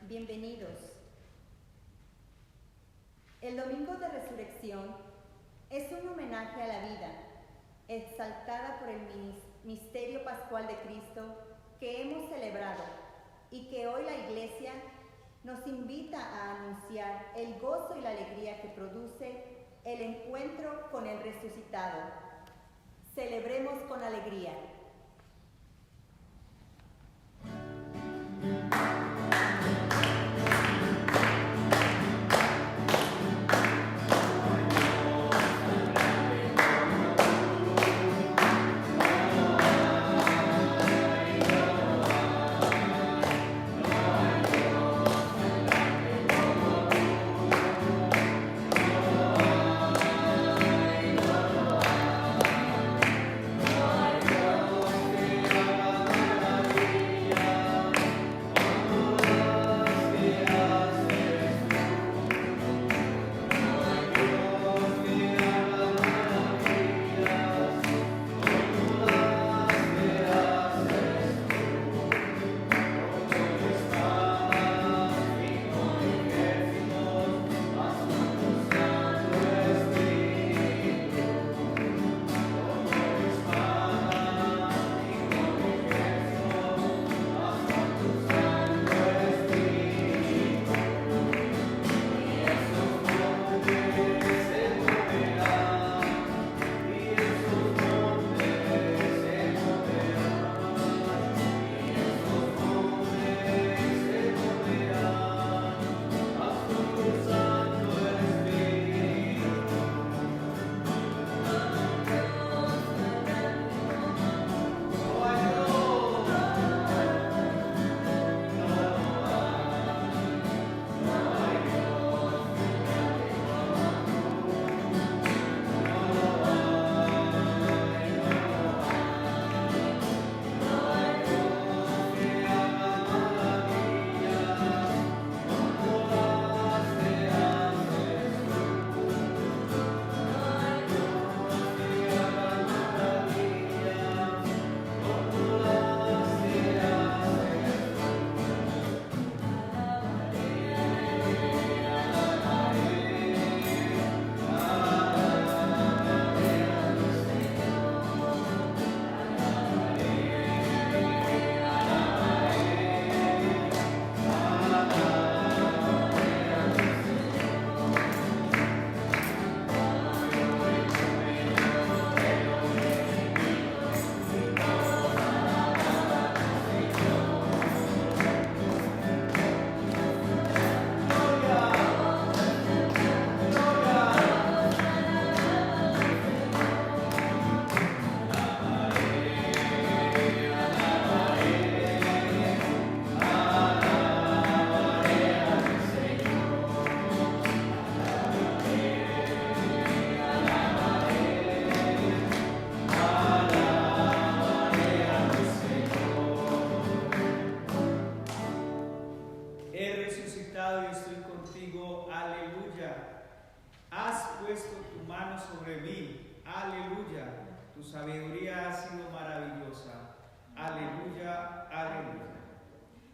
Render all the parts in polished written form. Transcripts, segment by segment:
bienvenidos. El Domingo de Resurrección es un homenaje a la vida, exaltada por el misterio pascual de Cristo que hemos celebrado y que hoy la Iglesia nos invita a anunciar el gozo y la alegría que produce el encuentro con el resucitado. Celebremos con alegría.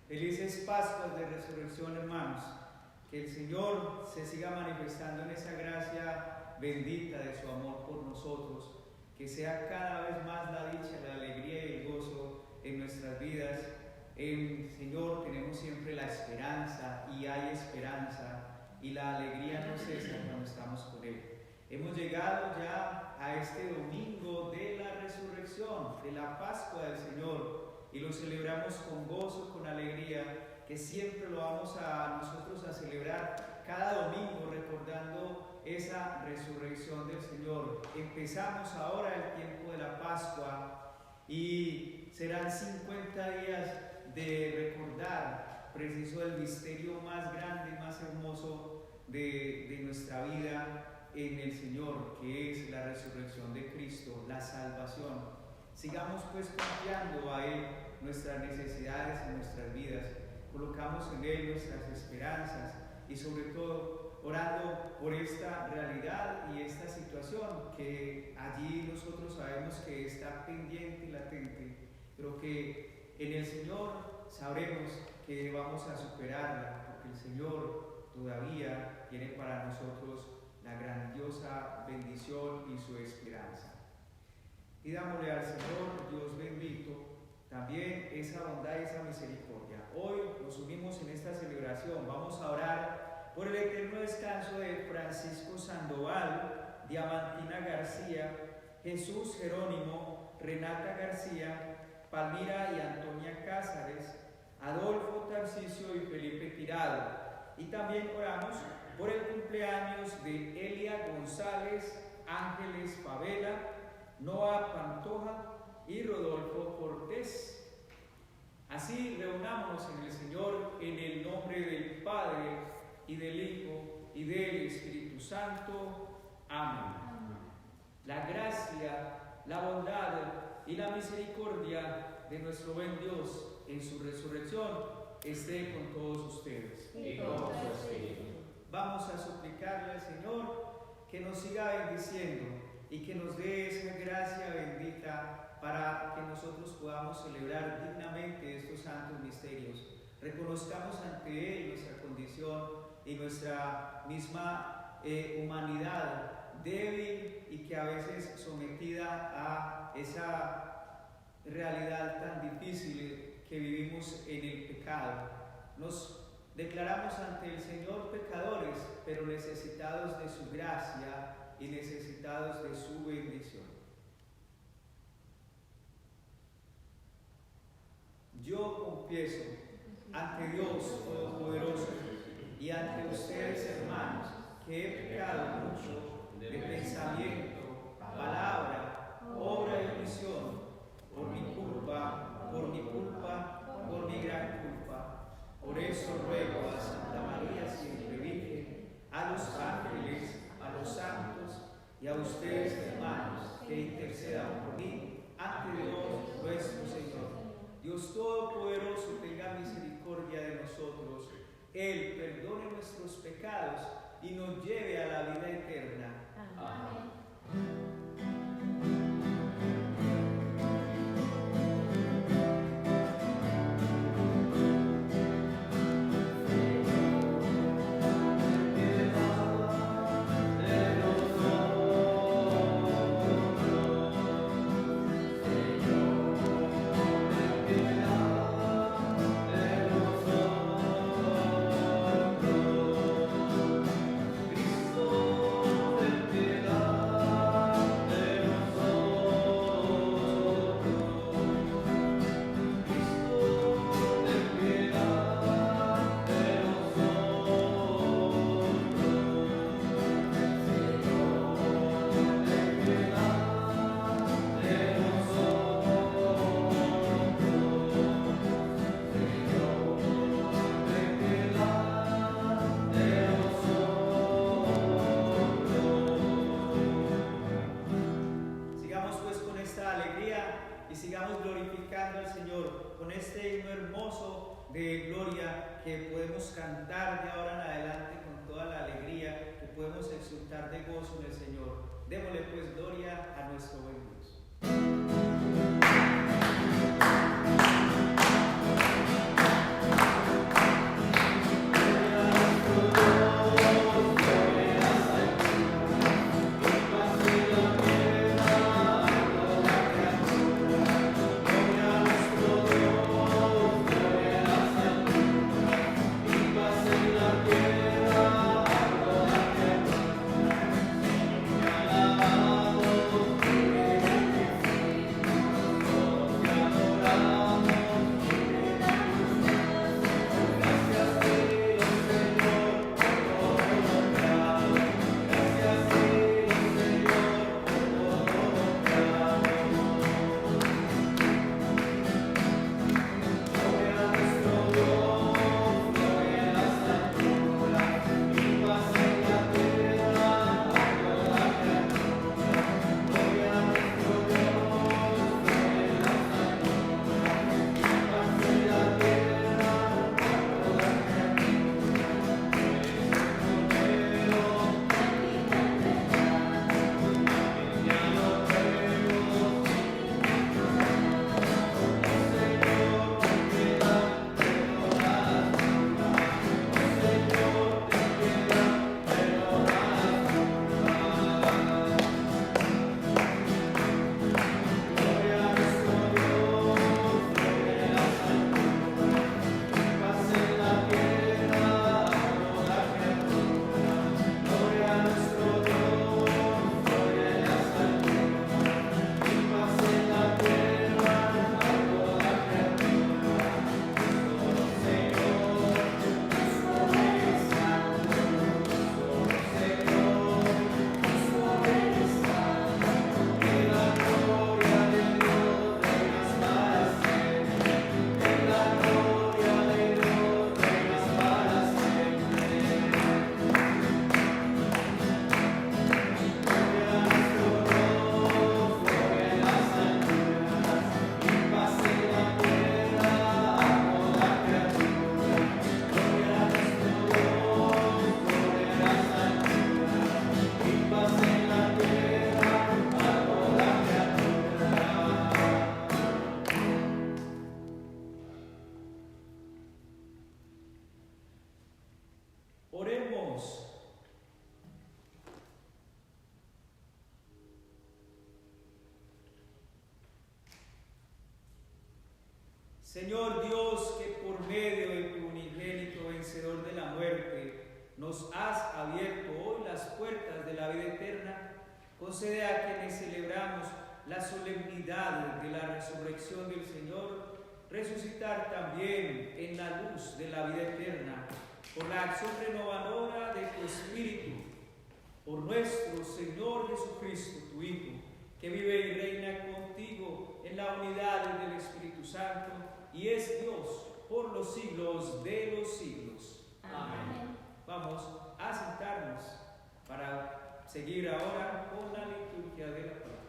Felices Pascuas de Resurrección, hermanos. Que el Señor se siga manifestando en esa gracia bendita de su amor por nosotros. Que sea cada vez más la dicha, la alegría y el gozo en nuestras vidas. En el Señor tenemos siempre la esperanza y hay esperanza. Y la alegría no cesa cuando estamos con Él. Hemos llegado ya a este domingo de la resurrección, de la Pascua del Señor. Y lo celebramos con gozo, con alegría, que siempre lo vamos a nosotros a celebrar cada domingo recordando esa resurrección del Señor. Empezamos ahora el tiempo de la Pascua y serán 50 días de recordar preciso el misterio más grande, más hermoso de nuestra vida en el Señor, que es la resurrección de Cristo, la salvación. Sigamos pues confiando a Él nuestras necesidades y nuestras vidas. Colocamos en Él nuestras esperanzas y sobre todo orando por esta realidad y esta situación que allí nosotros sabemos que está pendiente y latente, pero que En el Señor sabremos que vamos a superarla, porque el Señor todavía tiene para nosotros la grandiosa bendición y su esperanza. Pidámosle al Señor, Dios bendito, también esa bondad y esa misericordia. Hoy nos unimos en esta celebración. Vamos a orar por el eterno descanso de Francisco Sandoval, Diamantina García, Jesús Jerónimo, Renata García, Palmira y Antonia Cázares, Adolfo Tarcisio y Felipe Tirado. Y también oramos por el cumpleaños de Elia González, Ángeles Favela, Noah Pantoja y Rodolfo Cortés. Así reunámonos en el Señor en el nombre del Padre y del Hijo y del Espíritu Santo. Amén. La gracia, la bondad y la misericordia de nuestro buen Dios en su resurrección esté con todos ustedes. Y con tu espíritu. Vamos a suplicarle al Señor que nos siga bendiciendo y que nos dé esa gracia bendita para que nosotros podamos celebrar dignamente estos santos misterios. Reconozcamos ante Él nuestra condición y nuestra misma humanidad débil y que a veces sometida a esa realidad tan difícil que vivimos en el pecado. Nos declaramos ante el Señor pecadores, pero necesitados de su gracia y necesitados de su bendición. Yo confieso ante Dios Todopoderoso y ante ustedes, hermanos, que he pecado mucho de pensamiento, palabra, obra y omisión, por mi culpa, por mi gran culpa. Por eso ruego a Santa María siempre Virgen, a los ángeles, a los santos y a ustedes, hermanos, que intercedan por mí ante Dios nuestro Señor. Dios Todopoderoso tenga misericordia de nosotros, Él perdone nuestros pecados y nos lleve a la vida eterna. Amén. De gloria que podemos cantar de ahora en adelante con toda la alegría, que podemos exultar de gozo en el Señor. Démosle pues gloria a nuestro buen Dios. Amén. Señor Dios, que por medio de tu unigénito vencedor de la muerte, nos has abierto hoy las puertas de la vida eterna, concede a quienes celebramos la solemnidad de la resurrección del Señor, resucitar también en la luz de la vida eterna, por la acción renovadora de tu Espíritu, por nuestro Señor Jesucristo, tu Hijo, que vive y reina contigo en la unidad del Espíritu Santo, y es Dios por los siglos de los siglos. Amén. Vamos a sentarnos para seguir ahora con la liturgia de la palabra.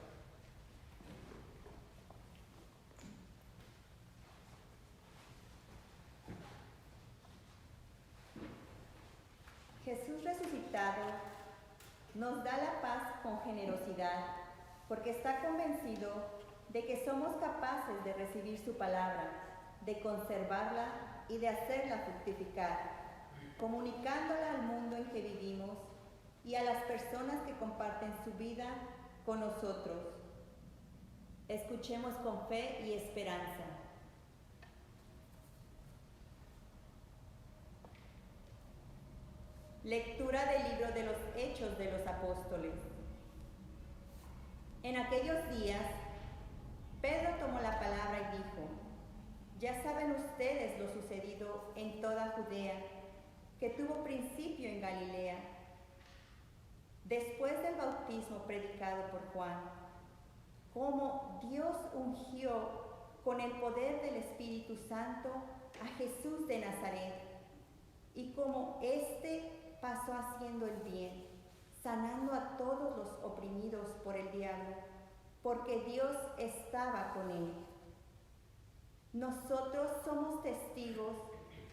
Jesús resucitado nos da la paz con generosidad, porque está convencido de que somos capaces de recibir su palabra, de conservarla y de hacerla fructificar, comunicándola al mundo en que vivimos y a las personas que comparten su vida con nosotros. Escuchemos con fe y esperanza. Lectura del libro de los Hechos de los Apóstoles. En aquellos días, Pedro tomó la palabra y dijo: ya saben ustedes lo sucedido en toda Judea, que tuvo principio en Galilea, después del bautismo predicado por Juan, cómo Dios ungió con el poder del Espíritu Santo a Jesús de Nazaret, y cómo éste pasó haciendo el bien, sanando a todos los oprimidos por el diablo, porque Dios estaba con él. Nosotros somos testigos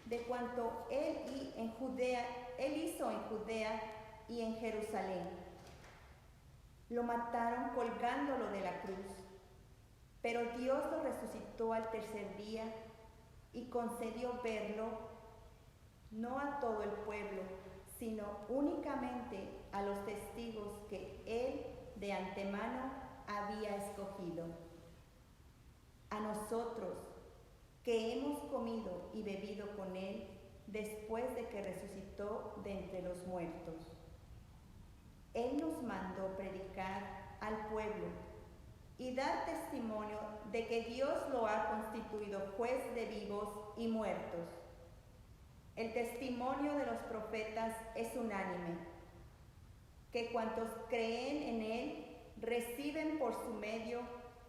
de cuanto él hizo en Judea y en Jerusalén. Lo mataron colgándolo de la cruz, pero Dios lo resucitó al tercer día y concedió verlo no a todo el pueblo, sino únicamente a los testigos que él de antemano había escogido. A nosotros, que hemos comido y bebido con él después de que resucitó de entre los muertos. Él nos mandó predicar al pueblo y dar testimonio de que Dios lo ha constituido juez de vivos y muertos. El testimonio de los profetas es unánime, que cuantos creen en él reciben por su medio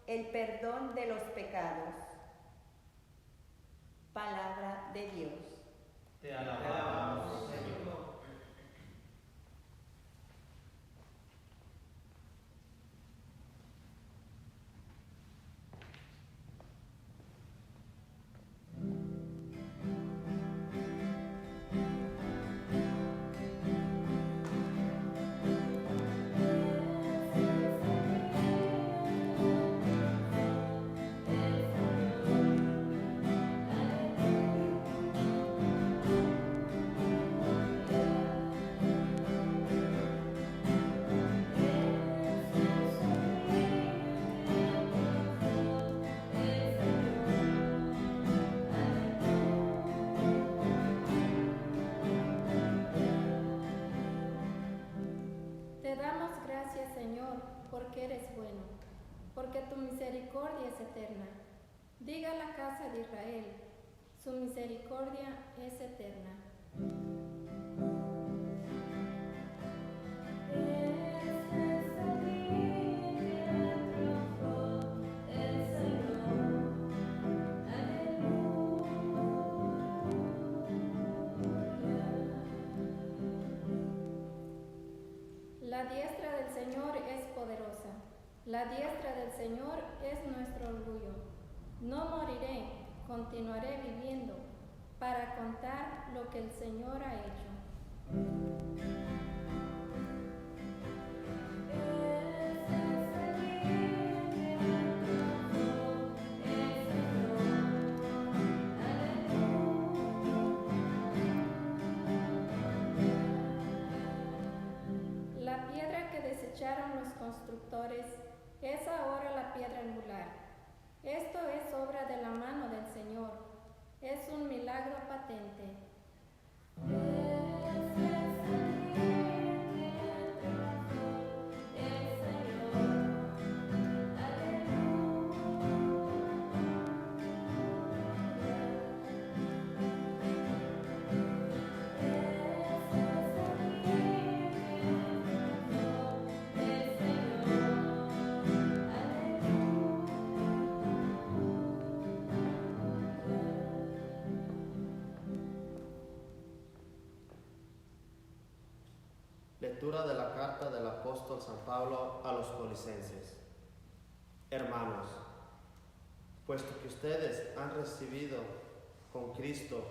el perdón de los pecados. Palabra de Dios. Te alabamos, Señor. Porque eres bueno, porque tu misericordia es eterna. Diga la casa de Israel, su misericordia es eterna. La diestra del Señor es poderosa, la diestra del Señor es nuestro orgullo. No moriré, continuaré viviendo para contar lo que el Señor ha hecho. La piedra que desecharon los constructores es ahora la piedra angular. Esto es obra de la mano del Señor, es un milagro patente. Lectura de la carta del apóstol San Pablo a los Colosenses. Hermanos, puesto que ustedes han recibido con Cristo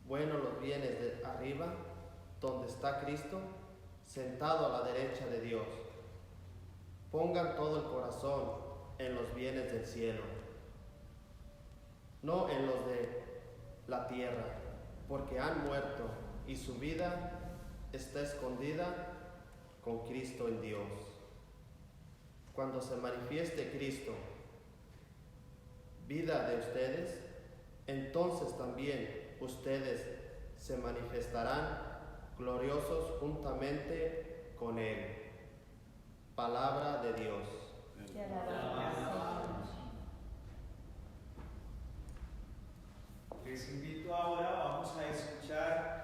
buenos los bienes de arriba, donde está Cristo, sentado a la derecha de Dios, pongan todo el corazón en los bienes del cielo, no en los de la tierra, porque han muerto y su vida está escondida con Cristo en Dios. Cuando se manifieste Cristo, vida de ustedes, entonces también ustedes se manifestarán gloriosos juntamente con Él. Palabra de Dios. Te alabamos, Señor. Les invito ahora, vamos a escuchar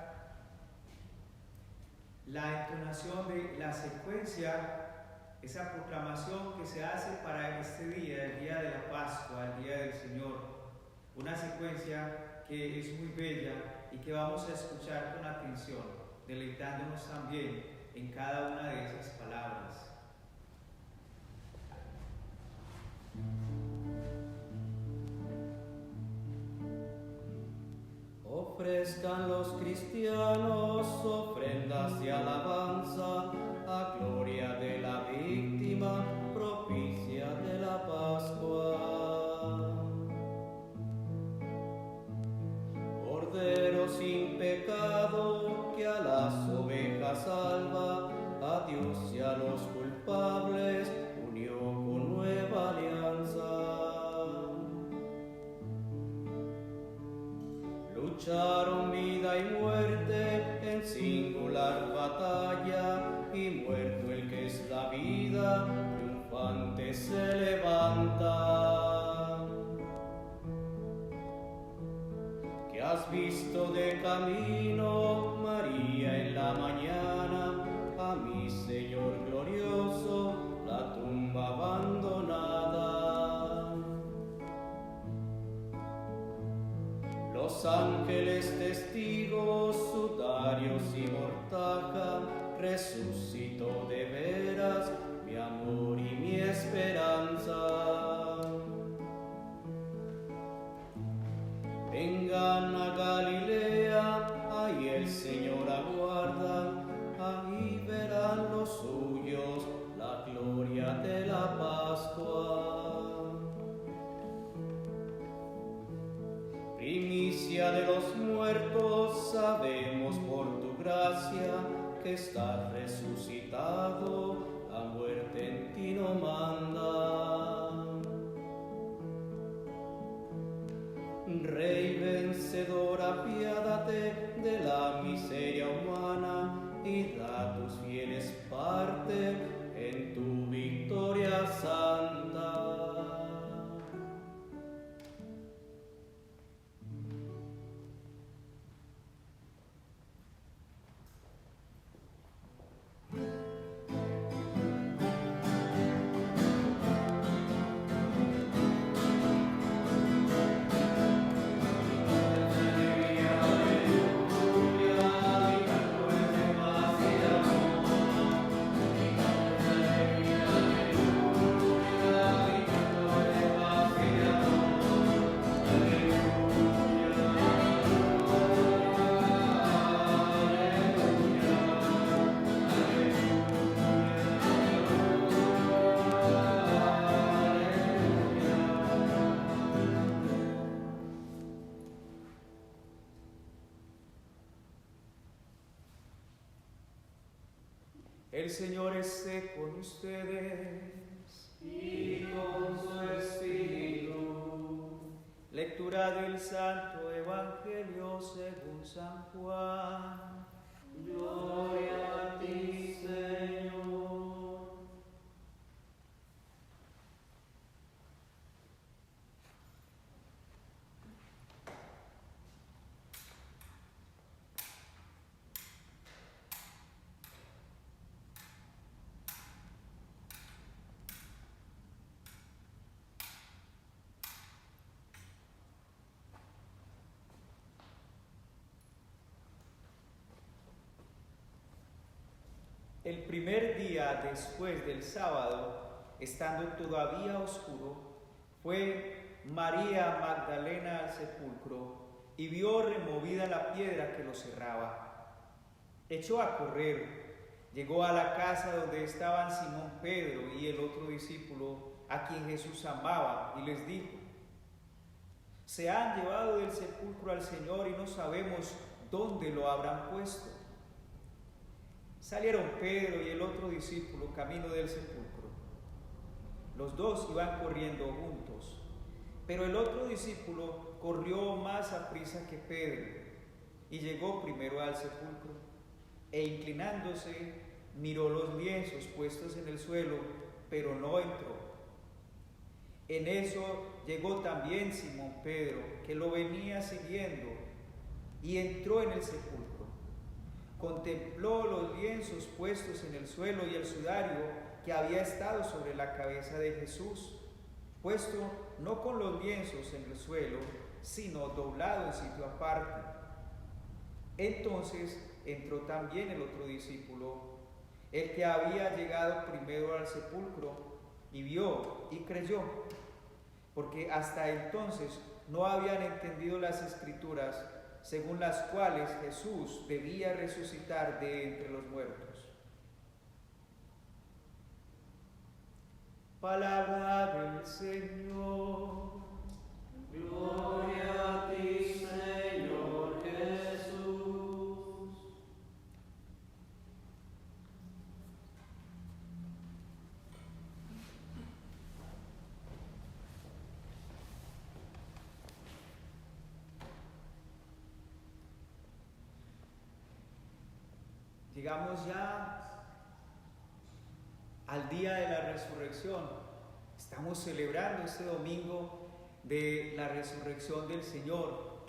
la entonación de la secuencia, esa proclamación que se hace para este día, el día de la Pascua, el día del Señor. Una secuencia que es muy bella y que vamos a escuchar con atención, deleitándonos también en cada una de esas palabras. Ofrezcan los cristianos ofrendas de alabanza a gloria de la víctima propicia de la Pascua. Cordero sin pecado que a las ovejas salva, a Dios y a los culpables unió con nueva alianza. Lucharon vida y muerte en singular batalla, y muerto el que es la vida, triunfante se levanta. ¿Qué has visto de camino, María, en la mañana? A mi Señor glorioso, la tumba abandonada. Los ángeles testigos, sudarios y mortaja, resucitó de veras mi amor y mi esperanza. Vengan a Galilea, ahí el Señor aguarda, ahí verán los suyos la gloria de la Pascua. Primicia de los muertos, sabemos por tu gracia que estás resucitado, la muerte en ti no manda. Rey vencedor, apiádate de la miseria humana y da tus fieles parte en tu victoria santa. El Señor esté con ustedes. y con su espíritu. Lectura del Santo Evangelio según San Juan. Gloria a ti, Señor. El primer día después del sábado, estando todavía oscuro, fue María Magdalena al sepulcro y vio removida la piedra que lo cerraba. Echó a correr, llegó a la casa donde estaban Simón Pedro y el otro discípulo a quien Jesús amaba, y les dijo: se han llevado del sepulcro al Señor y no sabemos dónde lo habrán puesto. Salieron Pedro y el otro discípulo camino del sepulcro. Los dos iban corriendo juntos, pero el otro discípulo corrió más aprisa que Pedro y llegó primero al sepulcro, e inclinándose miró los lienzos puestos en el suelo, pero no entró. En eso llegó también Simón Pedro, que lo venía siguiendo, y entró en el sepulcro. Contempló los lienzos puestos en el suelo y el sudario que había estado sobre la cabeza de Jesús, puesto no con los lienzos en el suelo, sino doblado en sitio aparte. Entonces entró también el otro discípulo, el que había llegado primero al sepulcro, y vio y creyó, porque hasta entonces no habían entendido las Escrituras, según las cuales Jesús debía resucitar de entre los muertos. Palabra del Señor. Gloria a ti, Señor Jesús. Llegamos ya al día de la resurrección. Estamos celebrando este domingo de la resurrección del Señor.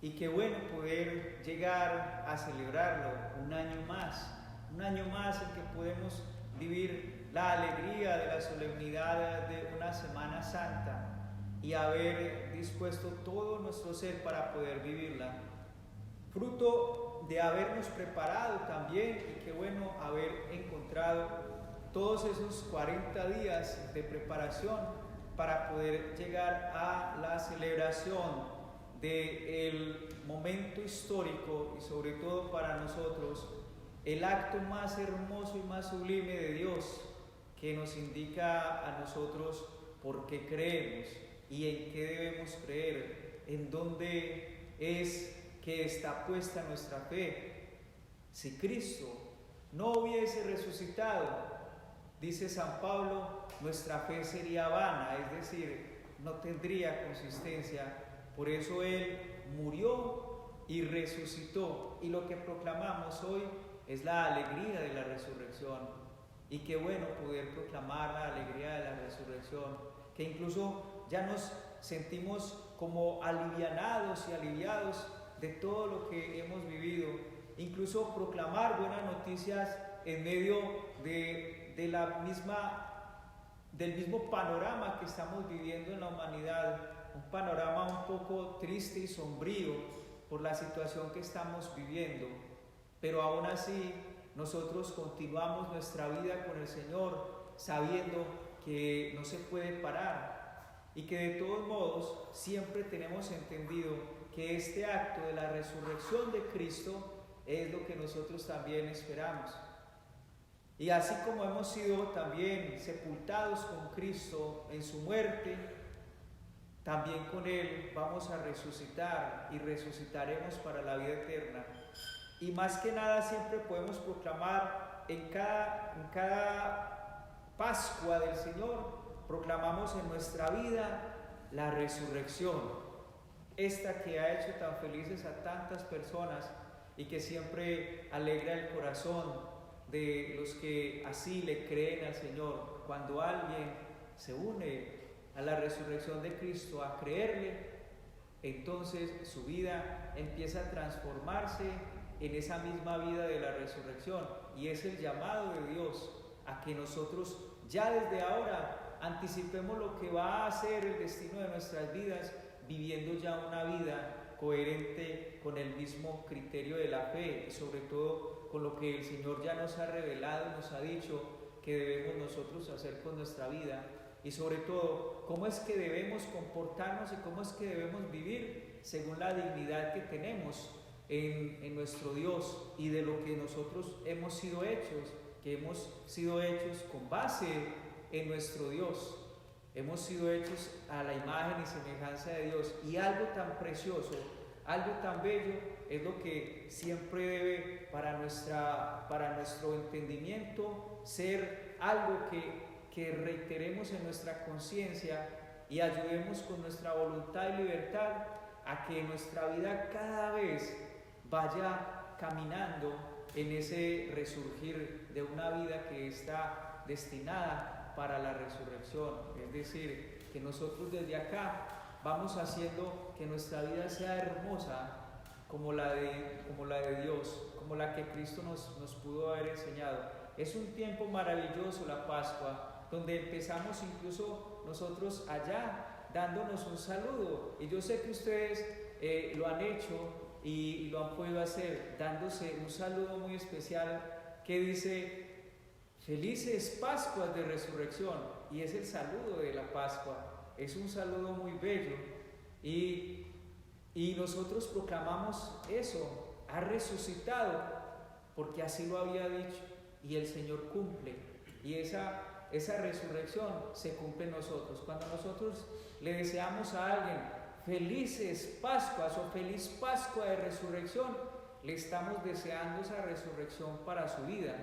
Y qué bueno poder llegar a celebrarlo un año más en que podemos vivir la alegría de la solemnidad de una Semana Santa y haber dispuesto todo nuestro ser para poder vivirla. Fruto de habernos preparado también, y qué bueno haber encontrado todos esos 40 días de preparación para poder llegar a la celebración del momento histórico y sobre todo para nosotros el acto más hermoso y más sublime de Dios, que nos indica a nosotros por qué creemos y en qué debemos creer, en dónde es que está puesta nuestra fe. Si Cristo no hubiese resucitado, dice San Pablo, nuestra fe sería vana, es decir, no tendría consistencia. Por eso Él murió y resucitó, y lo que proclamamos hoy es la alegría de la resurrección. Y qué bueno poder proclamar la alegría de la resurrección, que incluso ya nos sentimos como alivianados y aliviados de todo lo que hemos vivido, incluso proclamar buenas noticias en medio del mismo panorama que estamos viviendo en la humanidad, un panorama un poco triste y sombrío por la situación que estamos viviendo, pero aún así nosotros continuamos nuestra vida con el Señor, sabiendo que no se puede parar y que de todos modos siempre tenemos entendido que este acto de la resurrección de Cristo es lo que nosotros también esperamos. Y así como hemos sido también sepultados con Cristo en su muerte, también con Él vamos a resucitar y resucitaremos para la vida eterna. Y más que nada siempre podemos proclamar en cada Pascua del Señor proclamamos en nuestra vida la resurrección, esta que ha hecho tan felices a tantas personas y que siempre alegra el corazón de los que así le creen al Señor. Cuando alguien se une a la resurrección de Cristo, a creerle, entonces su vida empieza a transformarse en esa misma vida de la resurrección, y es el llamado de Dios a que nosotros ya desde ahora anticipemos lo que va a ser el destino de nuestras vidas, viviendo ya una vida coherente con el mismo criterio de la fe y sobre todo con lo que el Señor ya nos ha revelado y nos ha dicho que debemos nosotros hacer con nuestra vida, y sobre todo cómo es que debemos comportarnos y cómo es que debemos vivir según la dignidad que tenemos en nuestro Dios y de lo que nosotros hemos sido hechos, que hemos sido hechos con base en nuestro Dios. Hemos sido hechos a la imagen y semejanza de Dios, y algo tan precioso, algo tan bello es lo que siempre debe para nuestro entendimiento ser algo que reiteremos en nuestra conciencia y ayudemos con nuestra voluntad y libertad a que nuestra vida cada vez vaya caminando en ese resurgir de una vida que está destinada para la resurrección. Es decir, que nosotros desde acá vamos haciendo que nuestra vida sea hermosa como la de Dios, como la que Cristo nos pudo haber enseñado. Es un tiempo maravilloso la Pascua, donde empezamos incluso nosotros allá dándonos un saludo, y yo sé que ustedes lo han hecho y lo han podido hacer, dándose un saludo muy especial que dice felices Pascuas de Resurrección, y es el saludo de la Pascua, es un saludo muy bello, y nosotros proclamamos eso, ha resucitado, porque así lo había dicho, y el Señor cumple, y esa resurrección se cumple en nosotros. Cuando nosotros le deseamos a alguien felices Pascuas o feliz Pascua de Resurrección, le estamos deseando esa resurrección para su vida.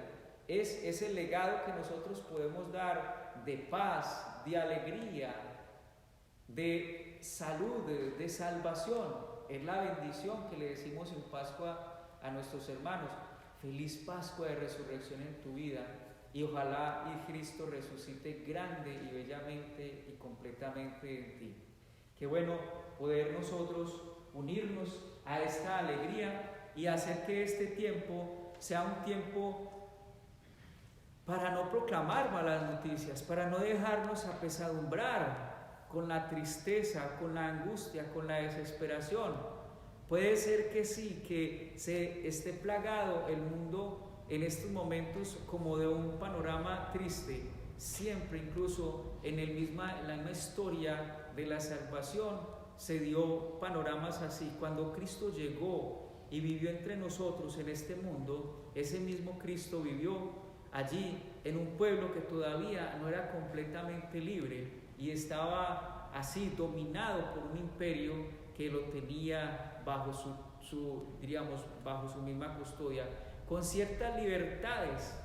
Es el legado que nosotros podemos dar de paz, de alegría, de salud, de salvación. Es la bendición que le decimos en Pascua a nuestros hermanos. Feliz Pascua de Resurrección en tu vida, y ojalá y Cristo resucite grande y bellamente y completamente en ti. Qué bueno poder nosotros unirnos a esta alegría y hacer que este tiempo sea un tiempo para no proclamar malas noticias, para no dejarnos apesadumbrar con la tristeza, con la angustia, con la desesperación. Puede ser que sí, que se esté plagado el mundo en estos momentos como de un panorama triste. Siempre, incluso en la misma historia de la salvación, se dio panoramas así. Cuando Cristo llegó y vivió entre nosotros en este mundo, ese mismo Cristo vivió allí en un pueblo que todavía no era completamente libre y estaba así dominado por un imperio que lo tenía bajo bajo su misma custodia, con ciertas libertades,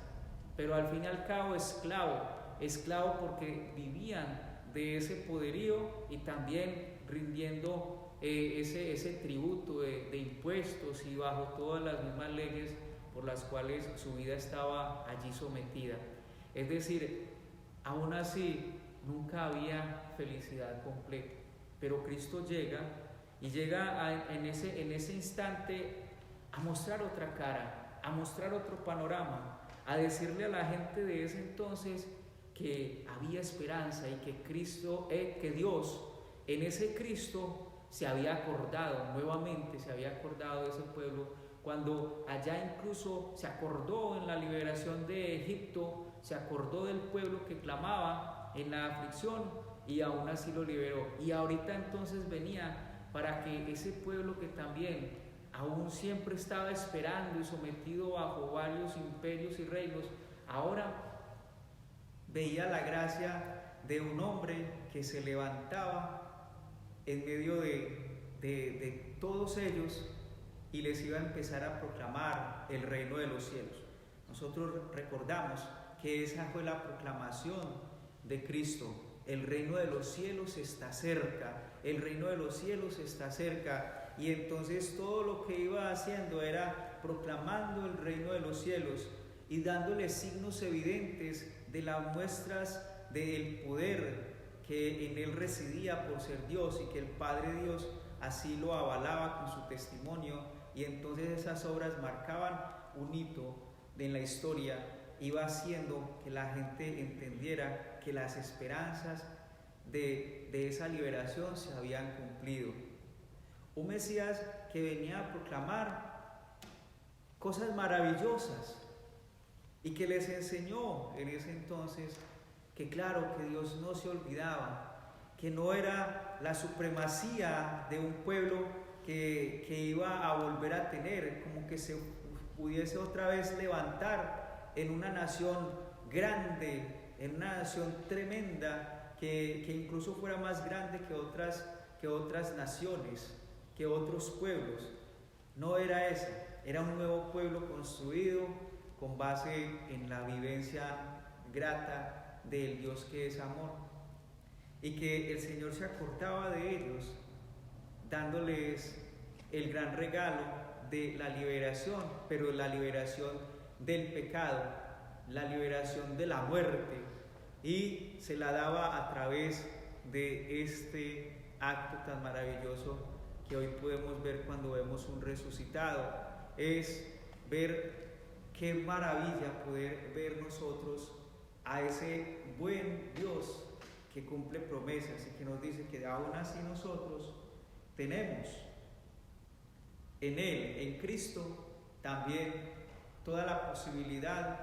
pero al fin y al cabo esclavo porque vivían de ese poderío y también rindiendo ese tributo de impuestos y bajo todas las mismas leyes por las cuales su vida estaba allí sometida. Es decir, aún así nunca había felicidad completa, pero Cristo llega en ese instante a mostrar otra cara, a mostrar otro panorama, a decirle a la gente de ese entonces que había esperanza y que Dios en ese Cristo se había acordado, nuevamente se había acordado de ese pueblo, cuando allá incluso se acordó en la liberación de Egipto, se acordó del pueblo que clamaba en la aflicción y aún así lo liberó. Y ahorita entonces venía para que ese pueblo que también aún siempre estaba esperando y sometido bajo varios imperios y reinos, ahora veía la gracia de un hombre que se levantaba en medio de todos ellos y les iba a empezar a proclamar el reino de los cielos. Nosotros recordamos que esa fue la proclamación de Cristo el reino de los cielos está cerca, el reino de los cielos está cerca. Y entonces todo lo que iba haciendo era proclamando el reino de los cielos y dándole signos evidentes de las muestras del poder que en él residía por ser Dios, y que el Padre Dios así lo avalaba con su testimonio. Y entonces esas obras marcaban un hito en la historia, iba haciendo que la gente entendiera que las esperanzas de esa liberación se habían cumplido. Un Mesías que venía a proclamar cosas maravillosas y que les enseñó en ese entonces que claro, que Dios no se olvidaba, que no era la supremacía de un pueblo que iba a volver a tener, como que se pudiese otra vez levantar en una nación grande, en una nación tremenda, que incluso fuera más grande que otras naciones, que otros pueblos. No era esa, era un nuevo pueblo construido con base en la vivencia grata del Dios que es amor, y que el Señor se acordaba de ellos, dándoles el gran regalo de la liberación, pero la liberación del pecado, la liberación de la muerte, y se la daba a través de este acto tan maravilloso que hoy podemos ver cuando vemos un resucitado. Es ver qué maravilla poder ver nosotros a ese buen Dios que cumple promesas y que nos dice que aún así nosotros tenemos en Él, en Cristo, también toda la posibilidad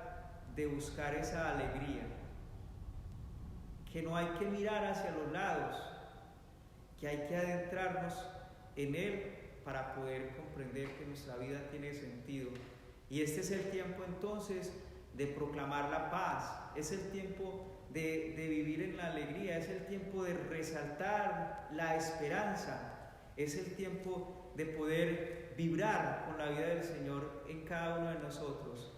de buscar esa alegría, que no hay que mirar hacia los lados, que hay que adentrarnos en Él para poder comprender que nuestra vida tiene sentido. Y este es el tiempo entonces de proclamar la paz, es el tiempo de vivir en la alegría, es el tiempo de resaltar la esperanza, es el tiempo de poder vibrar con la vida del Señor en cada uno de nosotros.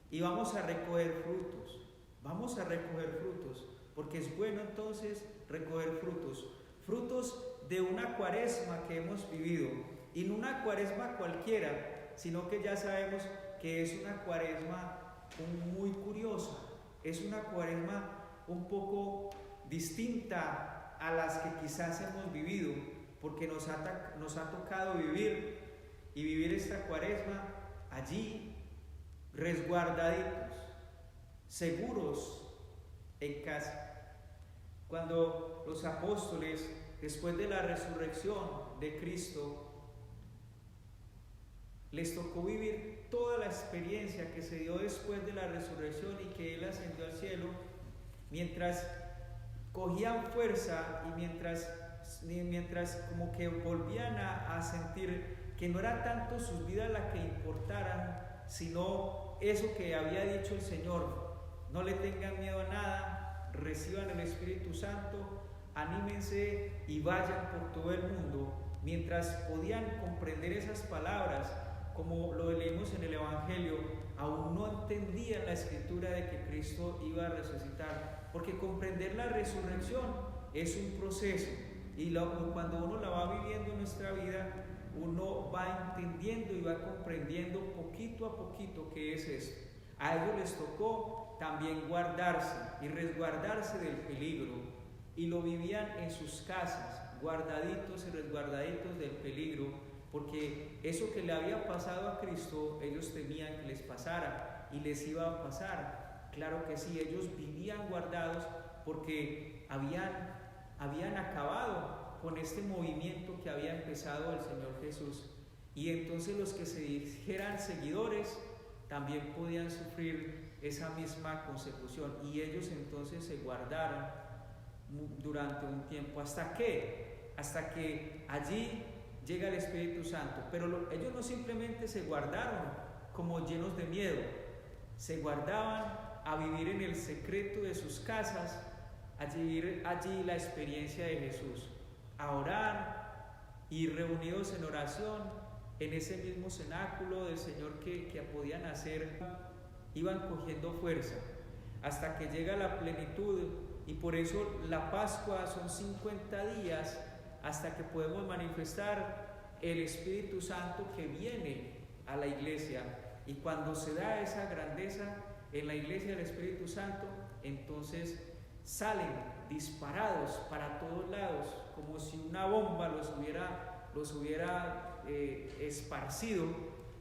Y vamos a recoger frutos, porque es bueno entonces recoger frutos de una cuaresma que hemos vivido, y no una cuaresma cualquiera, sino que ya sabemos que es una cuaresma muy curiosa, es una cuaresma un poco distinta a las que quizás hemos vivido, porque nos ha tocado vivir esta cuaresma allí, resguardaditos, seguros en casa. Cuando los apóstoles, después de la resurrección de Cristo, les tocó vivir toda la experiencia que se dio después de la resurrección y que Él ascendió al cielo, mientras cogían fuerza y mientras como que volvían a sentir que no era tanto sus vidas las que importaran, sino eso que había dicho el Señor: no le tengan miedo a nada, reciban el Espíritu Santo, anímense y vayan por todo el mundo. Mientras podían comprender esas palabras, como lo leímos en el Evangelio, aún no entendían la escritura de que Cristo iba a resucitar, porque comprender la resurrección es un proceso, y cuando uno la va viviendo en nuestra vida, uno va entendiendo y va comprendiendo poquito a poquito qué es esto. A ellos les tocó también guardarse y resguardarse del peligro, y lo vivían en sus casas, guardaditos y resguardaditos del peligro, porque eso que le había pasado a Cristo, ellos temían que les pasara, y les iba a pasar. Claro que sí, ellos vivían guardados porque habían acabado con este movimiento que había empezado el Señor Jesús. Y entonces los que se dijeran seguidores también podían sufrir esa misma consecución, y ellos entonces se guardaron durante un tiempo, hasta que allí llega el Espíritu Santo. Pero ellos no simplemente se guardaron como llenos de miedo, se guardaban a vivir en el secreto de sus casas, a vivir allí la experiencia de Jesús, a orar y reunidos en oración en ese mismo cenáculo del Señor que podían hacer, iban cogiendo fuerza hasta que llega la plenitud y por eso la Pascua son 50 días hasta que podemos manifestar el Espíritu Santo que viene a la iglesia. Y cuando se da esa grandeza en la iglesia del Espíritu Santo, entonces salen disparados para todos lados, como si una bomba los hubiera esparcido,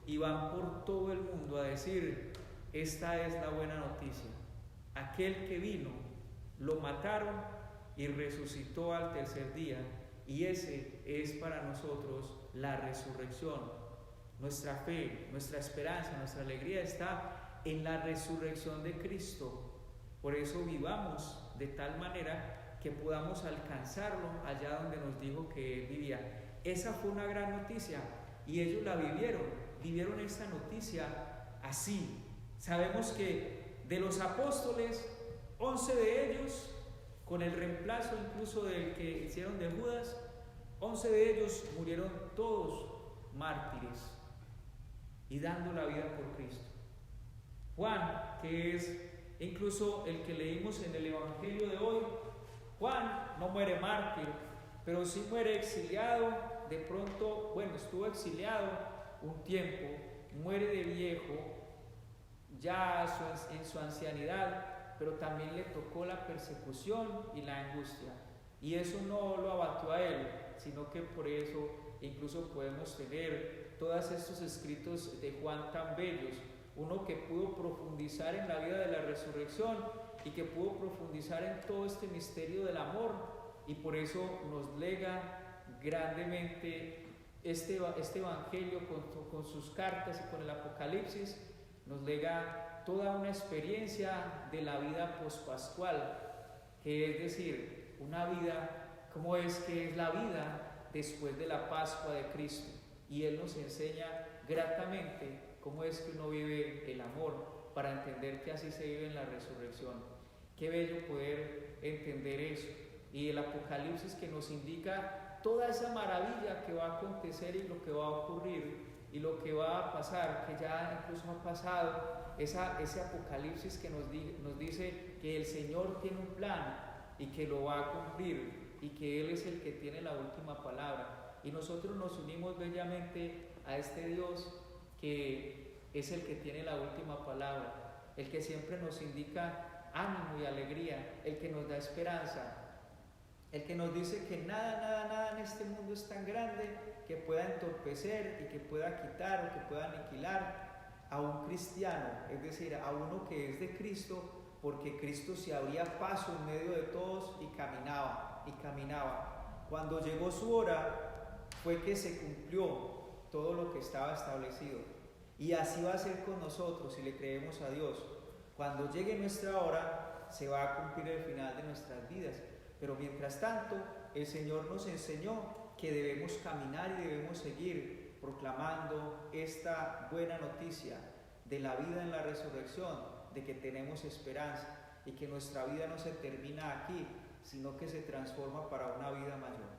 y van por todo el mundo a decir: esta es la buena noticia. Aquel que vino, lo mataron y resucitó al tercer día, y ese es para nosotros la resurrección. Nuestra fe, nuestra esperanza, nuestra alegría está en la resurrección de Cristo. Por eso vivamos de tal manera que podamos alcanzarlo allá donde nos dijo que Él vivía. Esa fue una gran noticia y ellos la vivieron esta noticia así. Sabemos que de los apóstoles, 11 de ellos, con el reemplazo incluso del que hicieron de Judas, 11 de ellos murieron todos mártires y dando la vida por Cristo. Juan, que es incluso el que leímos en el Evangelio de hoy, Juan no muere mártir, pero sí muere exiliado. De pronto, estuvo exiliado un tiempo, muere de viejo, ya en su ancianidad, pero también le tocó la persecución y la angustia. Y eso no lo abatió a él, sino que por eso incluso podemos tener todos estos escritos de Juan tan bellos. Uno que pudo profundizar en la vida de la resurrección y que pudo profundizar en todo este misterio del amor, y por eso nos lega grandemente este Evangelio con sus cartas y con el Apocalipsis. Nos lega toda una experiencia de la vida pospascual, que es decir, una vida, ¿cómo es que es la vida después de la Pascua de Cristo? Y Él nos enseña gratamente cómo es que uno vive el amor, para entender que así se vive en la resurrección. Qué bello poder entender eso. Y el Apocalipsis, que nos indica toda esa maravilla que va a acontecer y lo que va a ocurrir y lo que va a pasar, que ya incluso ha pasado, ese Apocalipsis que nos dice que el Señor tiene un plan y que lo va a cumplir y que Él es el que tiene la última palabra. Y nosotros nos unimos bellamente a este Dios que es el que tiene la última palabra, el que siempre nos indica ánimo y alegría, el que nos da esperanza, el que nos dice que nada en este mundo es tan grande que pueda entorpecer y que pueda quitar o que pueda aniquilar a un cristiano, es decir, a uno que es de Cristo, porque Cristo se abría paso en medio de todos y caminaba. Cuando llegó su hora, fue que se cumplió todo lo que estaba establecido. Y así va a ser con nosotros si le creemos a Dios. Cuando llegue nuestra hora, se va a cumplir el final de nuestras vidas. Pero mientras tanto, el Señor nos enseñó que debemos caminar y debemos seguir proclamando esta buena noticia de la vida en la resurrección, de que tenemos esperanza y que nuestra vida no se termina aquí, sino que se transforma para una vida mayor.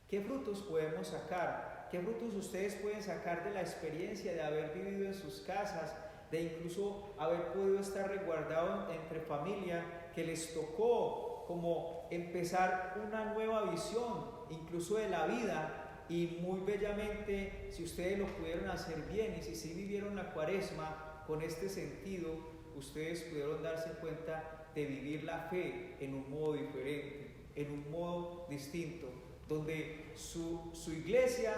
¿Qué frutos podemos sacar? ¿Qué frutos ustedes pueden sacar de la experiencia de haber vivido en sus casas, de incluso haber podido estar resguardados entre familia, que les tocó como empezar una nueva visión, incluso de la vida? Y muy bellamente, si ustedes lo pudieron hacer bien y si sí vivieron la Cuaresma con este sentido, ustedes pudieron darse cuenta de vivir la fe en un modo diferente, en un modo distinto, donde su iglesia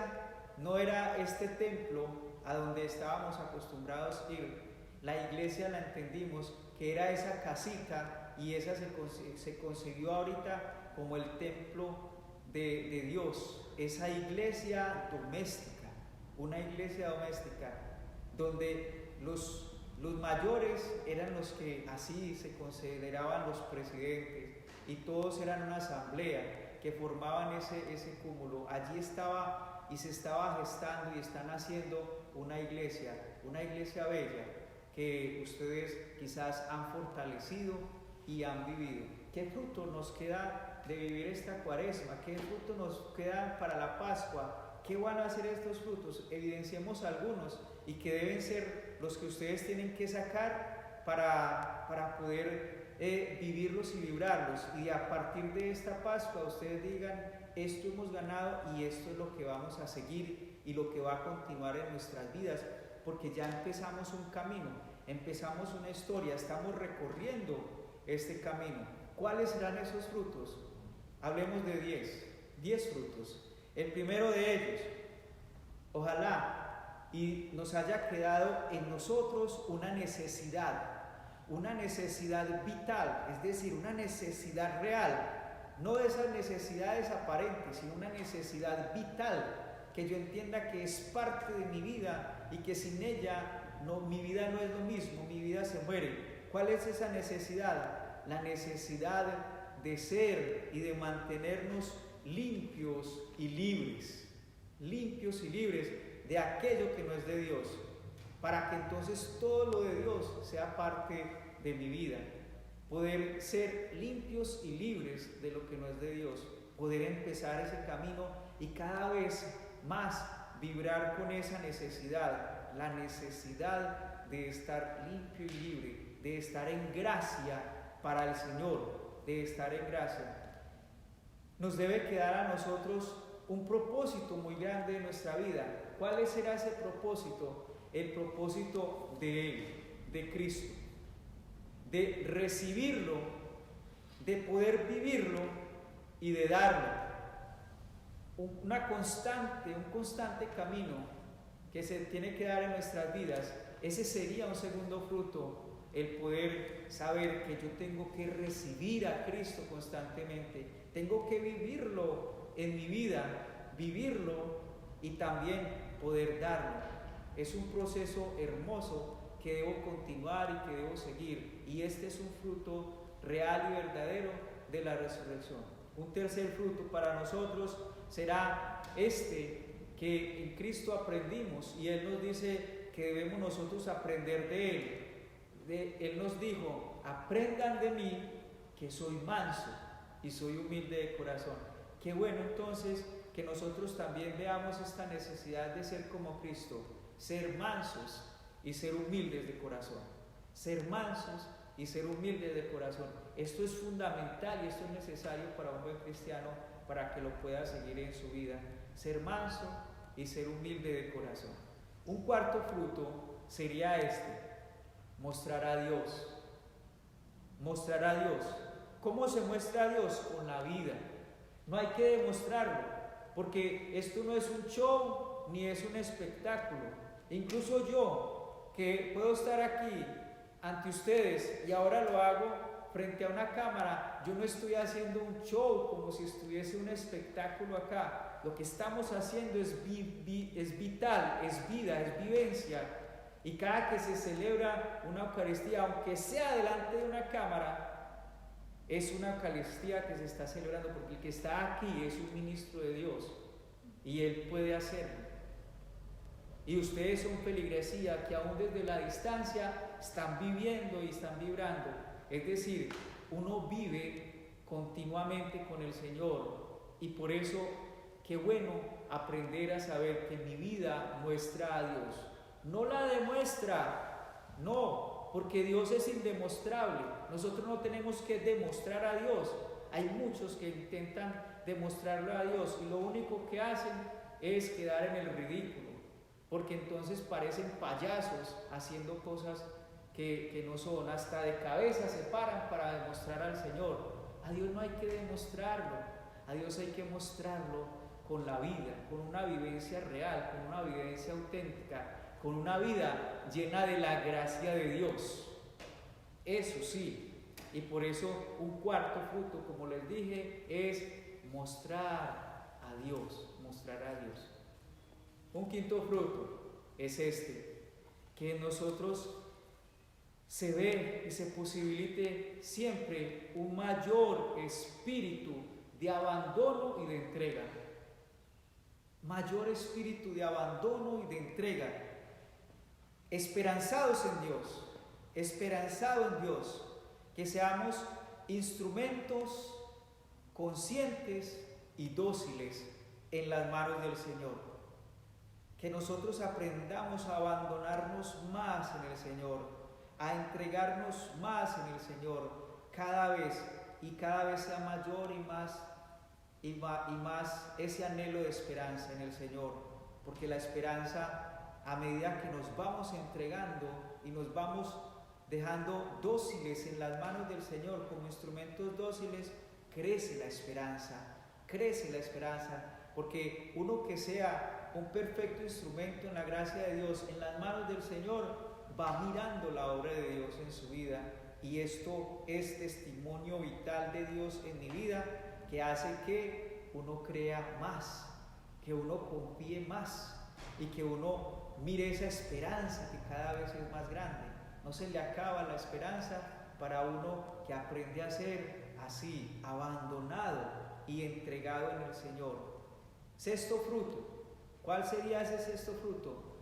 no era este templo a donde estábamos acostumbrados a ir. La iglesia la entendimos que era esa casita, y esa se concibió ahorita como el templo de Dios, esa iglesia doméstica, una iglesia doméstica, donde los mayores eran los que así se consideraban los presidentes, y todos eran una asamblea que formaban ese cúmulo. Allí estaba y se estaba gestando y están haciendo una iglesia bella, que ustedes quizás han fortalecido y han vivido. ¿Qué fruto nos queda de vivir esta Cuaresma? ¿Qué fruto nos queda para la Pascua? ¿Qué van a hacer estos frutos? Evidenciemos algunos, y que deben ser los que ustedes tienen que sacar para poder vivirlos y librarlos, y a partir de esta Pascua ustedes digan: esto hemos ganado y esto es lo que vamos a seguir y lo que va a continuar en nuestras vidas, porque ya empezamos un camino, empezamos una historia, estamos recorriendo este camino. ¿Cuáles serán esos frutos? Hablemos de 10 frutos. El primero de ellos: ojalá y nos haya quedado en nosotros una necesidad vital, es decir, una necesidad real, no de esas necesidades aparentes, sino una necesidad vital, que yo entienda que es parte de mi vida y que sin ella mi vida no es lo mismo, mi vida se muere. ¿Cuál es esa necesidad? La necesidad de ser y de mantenernos limpios y libres de aquello que no es de Dios, para que entonces todo lo de Dios sea parte de mi vida. Poder ser limpios y libres de lo que no es de Dios, poder empezar ese camino y cada vez más vibrar con esa necesidad, la necesidad de estar limpio y libre, de estar en gracia para el Señor, de estar en gracia. Nos debe quedar a nosotros un propósito muy grande de nuestra vida. ¿Cuál será ese propósito? El propósito de Él, de Cristo, de recibirlo, de poder vivirlo y de darlo. Un constante camino que se tiene que dar en nuestras vidas. Ese sería un segundo fruto, el poder saber que yo tengo que recibir a Cristo constantemente, tengo que vivirlo en mi vida, vivirlo y también poder darlo. Es un proceso hermoso que debo continuar y que debo seguir, y este es un fruto real y verdadero de la resurrección. Un tercer fruto para nosotros será que en Cristo aprendimos, y Él nos dice que debemos nosotros aprender de Él. Él nos dijo: aprendan de mí, que soy manso y soy humilde de corazón. Qué bueno entonces que nosotros también veamos esta necesidad de ser como Cristo, ser mansos y ser humildes de corazón, ser mansos y ser humildes de corazón. Esto es fundamental y esto es necesario para un buen cristiano, para que lo pueda seguir en su vida, ser manso y ser humilde de corazón. Un cuarto fruto sería mostrar a Dios. Mostrar a Dios. ¿Cómo se muestra a Dios? Con la vida. No hay que demostrarlo, porque esto no es un show ni es un espectáculo. Incluso yo, que puedo estar aquí ante ustedes y ahora lo hago frente a una cámara, yo no estoy haciendo un show como si estuviese un espectáculo acá. Lo que estamos haciendo es vital, es vida, es vivencia. Y cada que se celebra una Eucaristía, aunque sea delante de una cámara, es una Eucaristía que se está celebrando, porque el que está aquí es un ministro de Dios y Él puede hacerlo. Y ustedes son feligresía que aún desde la distancia están viviendo y están vibrando. Es decir, uno vive continuamente con el Señor, y por eso qué bueno aprender a saber que mi vida muestra a Dios. No la demuestra, no, porque Dios es indemostrable. Nosotros no tenemos que demostrar a Dios. Hay muchos que intentan demostrarlo a Dios y lo único que hacen es quedar en el ridículo, porque entonces parecen payasos haciendo cosas que no son, hasta de cabeza se paran para demostrar al Señor. A Dios no hay que demostrarlo, a Dios hay que mostrarlo con la vida, con una vivencia real, con una vivencia auténtica, con una vida llena de la gracia de Dios. Eso sí, y por eso un cuarto fruto, como les dije, es mostrar a Dios, mostrar a Dios. Un quinto fruto es que en nosotros se ve y se posibilite siempre un mayor espíritu de abandono y de entrega. Mayor espíritu de abandono y de entrega. Esperanzados en Dios, que seamos instrumentos conscientes y dóciles en las manos del Señor. Que nosotros aprendamos a abandonarnos más en el Señor, a entregarnos más en el Señor. cada vez sea mayor y más ese anhelo de esperanza en el Señor, porque la esperanza, a medida que nos vamos entregando y nos vamos dejando dóciles en las manos del Señor, como instrumentos dóciles, crece la esperanza, porque uno que sea un perfecto instrumento en la gracia de Dios, en las manos del Señor, va mirando la obra de Dios en su vida, y esto es testimonio vital de Dios en mi vida, que hace que uno crea más, que uno confíe más y que uno mire esa esperanza que cada vez es más grande. No se le acaba la esperanza para uno que aprende a ser así, abandonado y entregado en el Señor. Sexto fruto. ¿Cuál sería ese sexto fruto?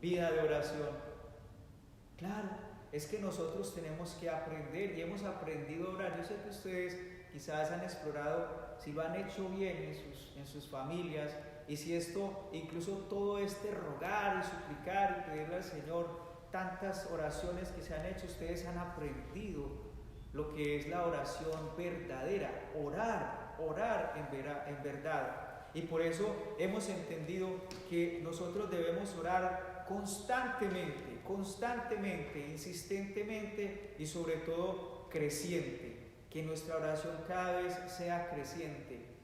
Vida de oración. Claro, es que nosotros tenemos que aprender y hemos aprendido a orar. Yo sé que ustedes quizás han explorado si lo han hecho bien en sus familias, y si esto, incluso todo este rogar y suplicar y pedirle al Señor, tantas oraciones que se han hecho, ustedes han aprendido lo que es la oración verdadera, orar en verdad. Y por eso hemos entendido que nosotros debemos orar constantemente, insistentemente y sobre todo creciente. Que nuestra oración cada vez sea creciente,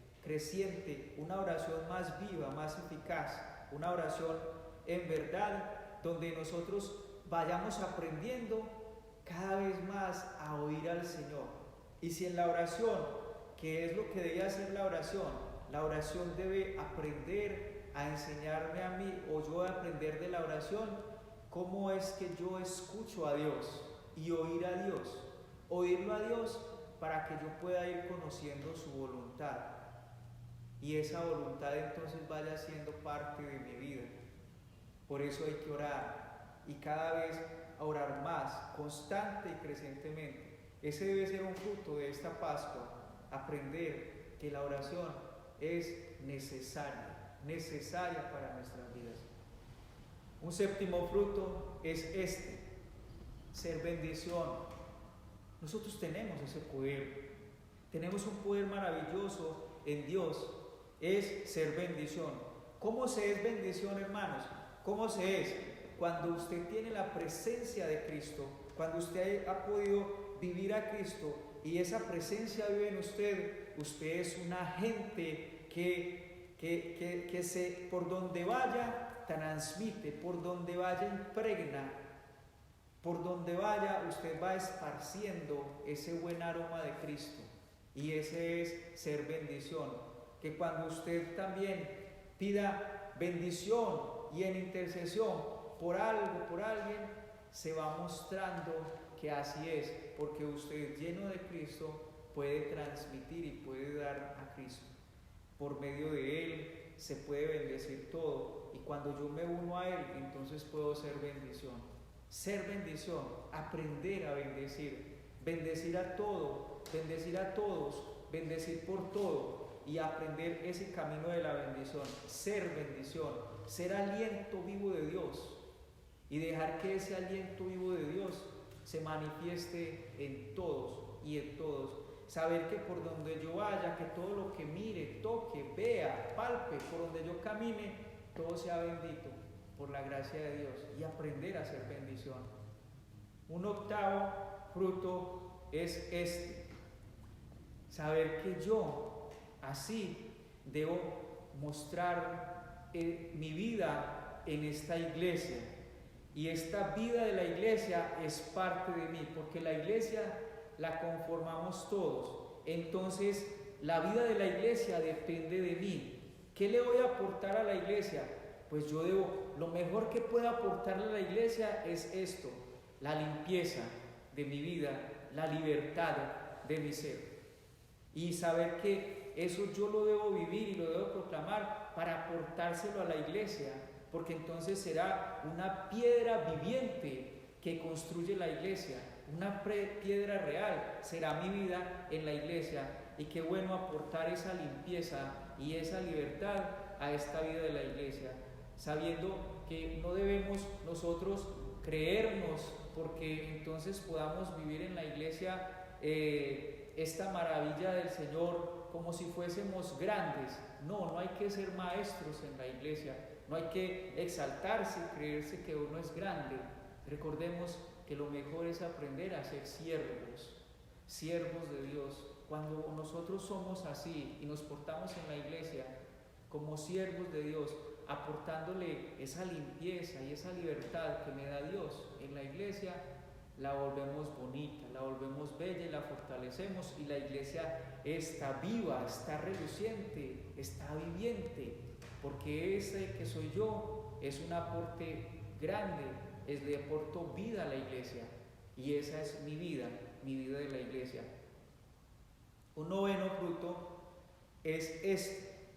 una oración más viva, más eficaz, una oración en verdad, donde nosotros vayamos aprendiendo cada vez más a oír al Señor. Y si en la oración, que es lo que debe hacer la oración debe aprender a enseñarme a mí, o yo aprender de la oración, cómo es que yo escucho a Dios y oírlo a Dios para que yo pueda ir conociendo su voluntad, y esa voluntad entonces vaya siendo parte de mi vida. Por eso hay que orar, y cada vez orar más, constante y crecientemente. Ese debe ser un fruto de esta Pascua, aprender que la oración es necesaria para nuestras vidas. Un séptimo fruto es ser bendición. Nosotros tenemos ese poder, tenemos un poder maravilloso en Dios, es ser bendición. ¿Cómo se es bendición, hermanos? ¿Cómo se es? Cuando usted tiene la presencia de Cristo, cuando usted ha podido vivir a Cristo y esa presencia vive en usted, usted es un agente que por donde vaya transmite, por donde vaya impregna, por donde vaya usted va esparciendo ese buen aroma de Cristo, y ese es ser bendición. Que cuando usted también pida bendición y en intercesión por algo, por alguien, se va mostrando que así es, porque usted, lleno de Cristo, puede transmitir y puede dar a Cristo. Por medio de Él se puede bendecir todo, y cuando yo me uno a Él, entonces puedo ser bendición. Ser bendición, aprender a bendecir a todos, bendecir por todo, y aprender ese camino de la bendición. Ser bendición, ser aliento vivo de Dios, y dejar que ese aliento vivo de Dios se manifieste en todos y en todos. Saber que por donde yo vaya, que todo lo que mire, toque, vea, palpe, por donde yo camine, todo sea bendito por la gracia de Dios, y aprender a ser bendición. Un octavo fruto es saber que yo así debo mostrar mi vida en esta iglesia, y esta vida de la iglesia es parte de mí, porque la iglesia la conformamos todos. Entonces la vida de la iglesia depende de mí. ¿Qué le voy a aportar a la iglesia? Pues yo lo mejor que puedo aportarle a la iglesia es esto: la limpieza de mi vida, la libertad de mi ser, y saber que eso yo lo debo vivir y lo debo proclamar para aportárselo a la iglesia, porque entonces será una piedra viviente que construye la iglesia, una piedra real será mi vida en la iglesia. Y qué bueno aportar esa limpieza y esa libertad a esta vida de la iglesia, sabiendo que no debemos nosotros creernos porque entonces podamos vivir en la iglesia esta maravilla del Señor como si fuésemos grandes. No hay que ser maestros en la iglesia, no hay que exaltarse y creerse que uno es grande. Recordemos que lo mejor es aprender a ser siervos de Dios. Cuando nosotros somos así y nos portamos en la iglesia como siervos de Dios, aportándole esa limpieza y esa libertad que me da Dios en la iglesia, la volvemos bonita, la volvemos bella y la fortalecemos, y la iglesia está viva, está reluciente, está viviente, porque ese que soy yo es un aporte grande, le aporto vida a la iglesia, y esa es mi vida de la iglesia. Un noveno fruto es este: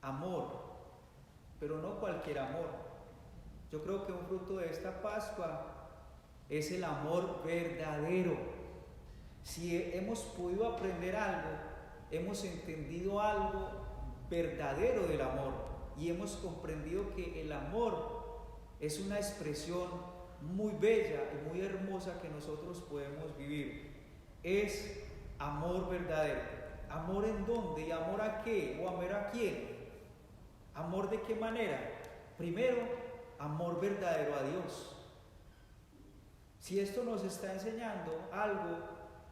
amor, pero no cualquier amor. Yo creo que un fruto de esta Pascua es el amor verdadero. Si hemos podido aprender algo, hemos entendido algo verdadero del amor, y hemos comprendido que el amor es una expresión muy bella y muy hermosa que nosotros podemos vivir. Es amor verdadero. ¿Amor en dónde? ¿Y amor a qué? ¿O amor a quién? ¿Amor de qué manera? Primero, amor verdadero a Dios. Si esto nos está enseñando algo,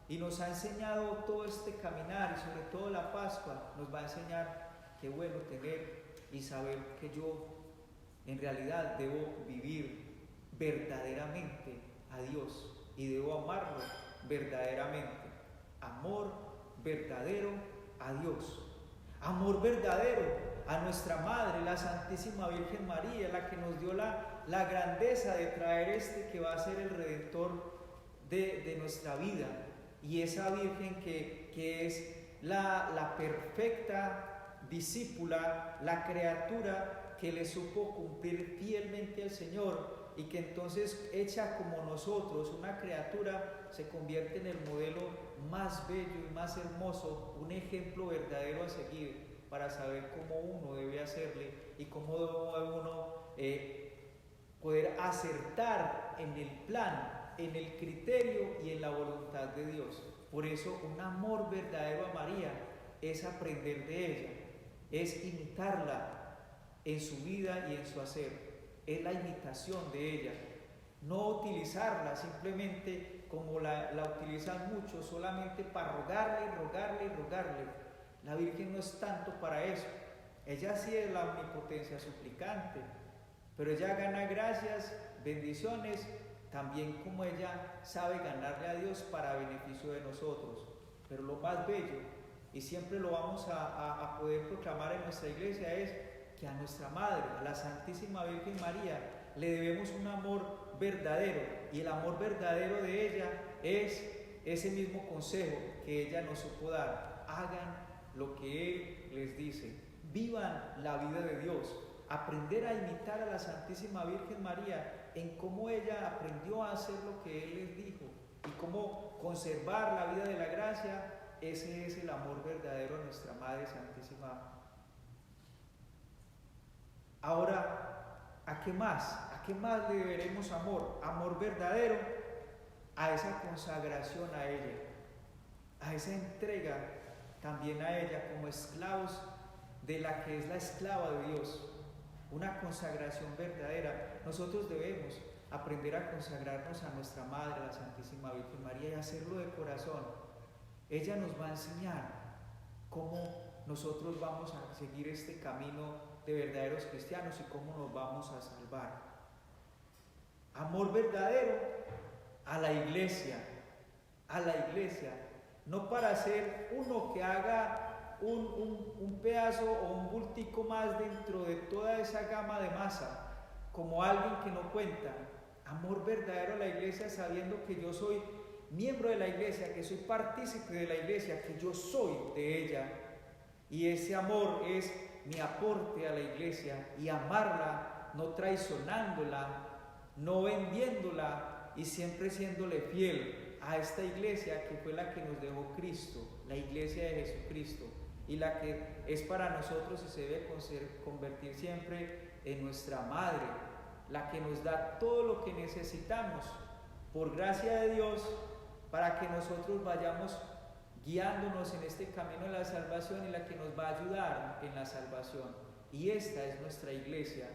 y nos ha enseñado todo este caminar, y sobre todo la Pascua, nos va a enseñar qué bueno tener y saber que yo en realidad debo vivir verdaderamente a Dios y debo amarlo verdaderamente. Amor verdadero a Dios. Amor verdadero a nuestra Madre, la Santísima Virgen María, la que nos dio la grandeza de traer este que va a ser el Redentor de nuestra vida. Y esa Virgen que es la perfecta discípula, la criatura que le supo cumplir fielmente al Señor, y que entonces, hecha como nosotros, una criatura, se convierte en el modelo más bello y más hermoso, un ejemplo verdadero a seguir para saber cómo uno debe hacerle y cómo debe uno poder acertar en el plan, en el criterio y en la voluntad de Dios. Por eso un amor verdadero a María es aprender de ella, es imitarla en su vida y en su hacer, es la imitación de ella, no utilizarla simplemente como la utilizan muchos, solamente para rogarle. La Virgen no es tanto para eso. Ella sí es la omnipotencia suplicante, pero ella gana gracias, bendiciones, también como ella sabe ganarle a Dios para beneficio de nosotros. Pero lo más bello, y siempre lo vamos a poder proclamar en nuestra iglesia, es que a nuestra Madre, a la Santísima Virgen María, le debemos un amor verdadero, y el amor verdadero de ella es ese mismo consejo que ella nos supo dar: hagan lo que Él les dice, vivan la vida de Dios. Aprender a imitar a la Santísima Virgen María en cómo ella aprendió a hacer lo que Él les dijo, y cómo conservar la vida de la gracia. Ese es el amor verdadero a nuestra Madre Santísima. Ahora, ¿a qué más? ¿A qué más le deberemos amor? Amor verdadero a esa consagración a ella, a esa entrega también a ella como esclavos de la que es la esclava de Dios. Una consagración verdadera. Nosotros debemos aprender a consagrarnos a nuestra Madre, la Santísima Virgen María, y hacerlo de corazón. Ella nos va a enseñar cómo nosotros vamos a seguir este camino de verdaderos cristianos y cómo nos vamos a salvar. Amor verdadero a la iglesia, no para ser uno que haga un pedazo o un bultico más dentro de toda esa gama de masa, como alguien que no cuenta. Amor verdadero a la iglesia, sabiendo que yo soy miembro de la iglesia, que soy partícipe de la iglesia, que yo soy de ella, y ese amor es mi aporte a la iglesia, y amarla no traicionándola, no vendiéndola, y siempre siéndole fiel a esta iglesia que fue la que nos dejó Cristo, la iglesia de Jesucristo, y la que es para nosotros y se debe convertir siempre en nuestra madre, la que nos da todo lo que necesitamos por gracia de Dios para que nosotros vayamos guiándonos en este camino de la salvación y la que nos va a ayudar en la salvación. Y esta es nuestra iglesia.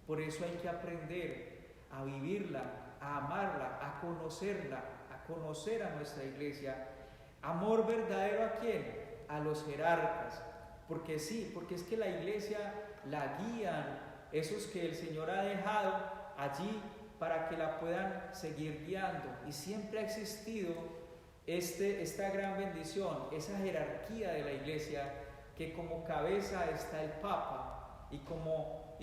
Por eso hay que aprender a vivirla, a amarla, a conocerla, a conocer a nuestra iglesia. Amor verdadero ¿a quién? A los jerarcas. Porque sí, porque es que la iglesia la guían esos que el Señor ha dejado allí para que la puedan seguir guiando. Y siempre ha existido esta gran bendición, esa jerarquía de la iglesia, que como cabeza está el Papa y como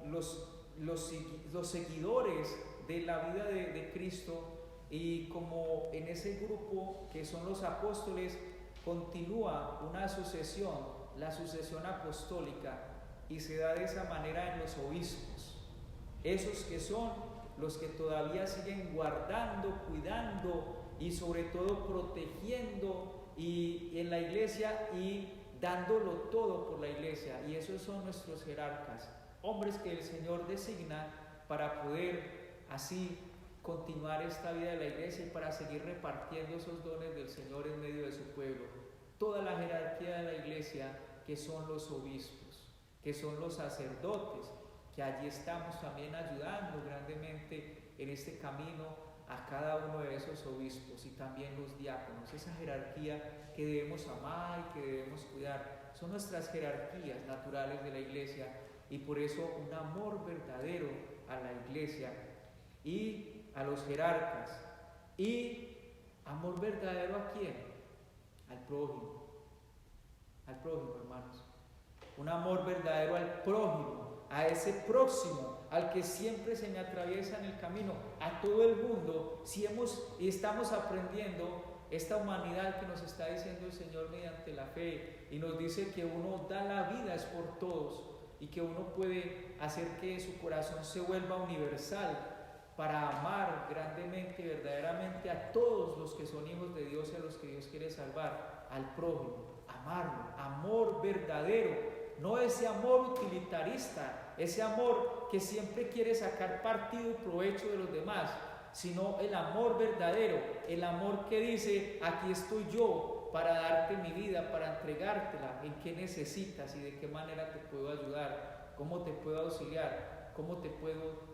los seguidores de la vida de Cristo, y como en ese grupo que son los apóstoles continúa una sucesión, la sucesión apostólica, y se da de esa manera en los obispos, esos que son los que todavía siguen guardando, cuidando y sobre todo protegiendo y en la iglesia y dándolo todo por la iglesia. Y esos son nuestros jerarcas, hombres que el Señor designa para poder así continuar esta vida de la iglesia y para seguir repartiendo esos dones del Señor en medio de su pueblo. Toda la jerarquía de la iglesia, que son los obispos, que son los sacerdotes, que allí estamos también ayudando grandemente en este camino a cada uno de esos obispos, y también los diáconos, esa jerarquía que debemos amar y que debemos cuidar. Son nuestras jerarquías naturales de la iglesia, y por eso un amor verdadero a la iglesia y a los jerarcas. ¿Y amor verdadero a quién? Al prójimo, hermanos. Un amor verdadero al prójimo, a ese próximo, al que siempre se me atraviesa en el camino, a todo el mundo. Si estamos aprendiendo esta humanidad que nos está diciendo el Señor mediante la fe, y nos dice que uno da la vida es por todos, y que uno puede hacer que su corazón se vuelva universal para amar grandemente y verdaderamente a todos los que son hijos de Dios y a los que Dios quiere salvar, al prójimo, amarlo, amor verdadero, no ese amor utilitarista, ese amor que siempre quiere sacar partido y provecho de los demás, sino el amor verdadero, el amor que dice: aquí estoy yo para darte mi vida, para entregártela, en qué necesitas y de qué manera te puedo ayudar, cómo te puedo auxiliar, cómo te puedo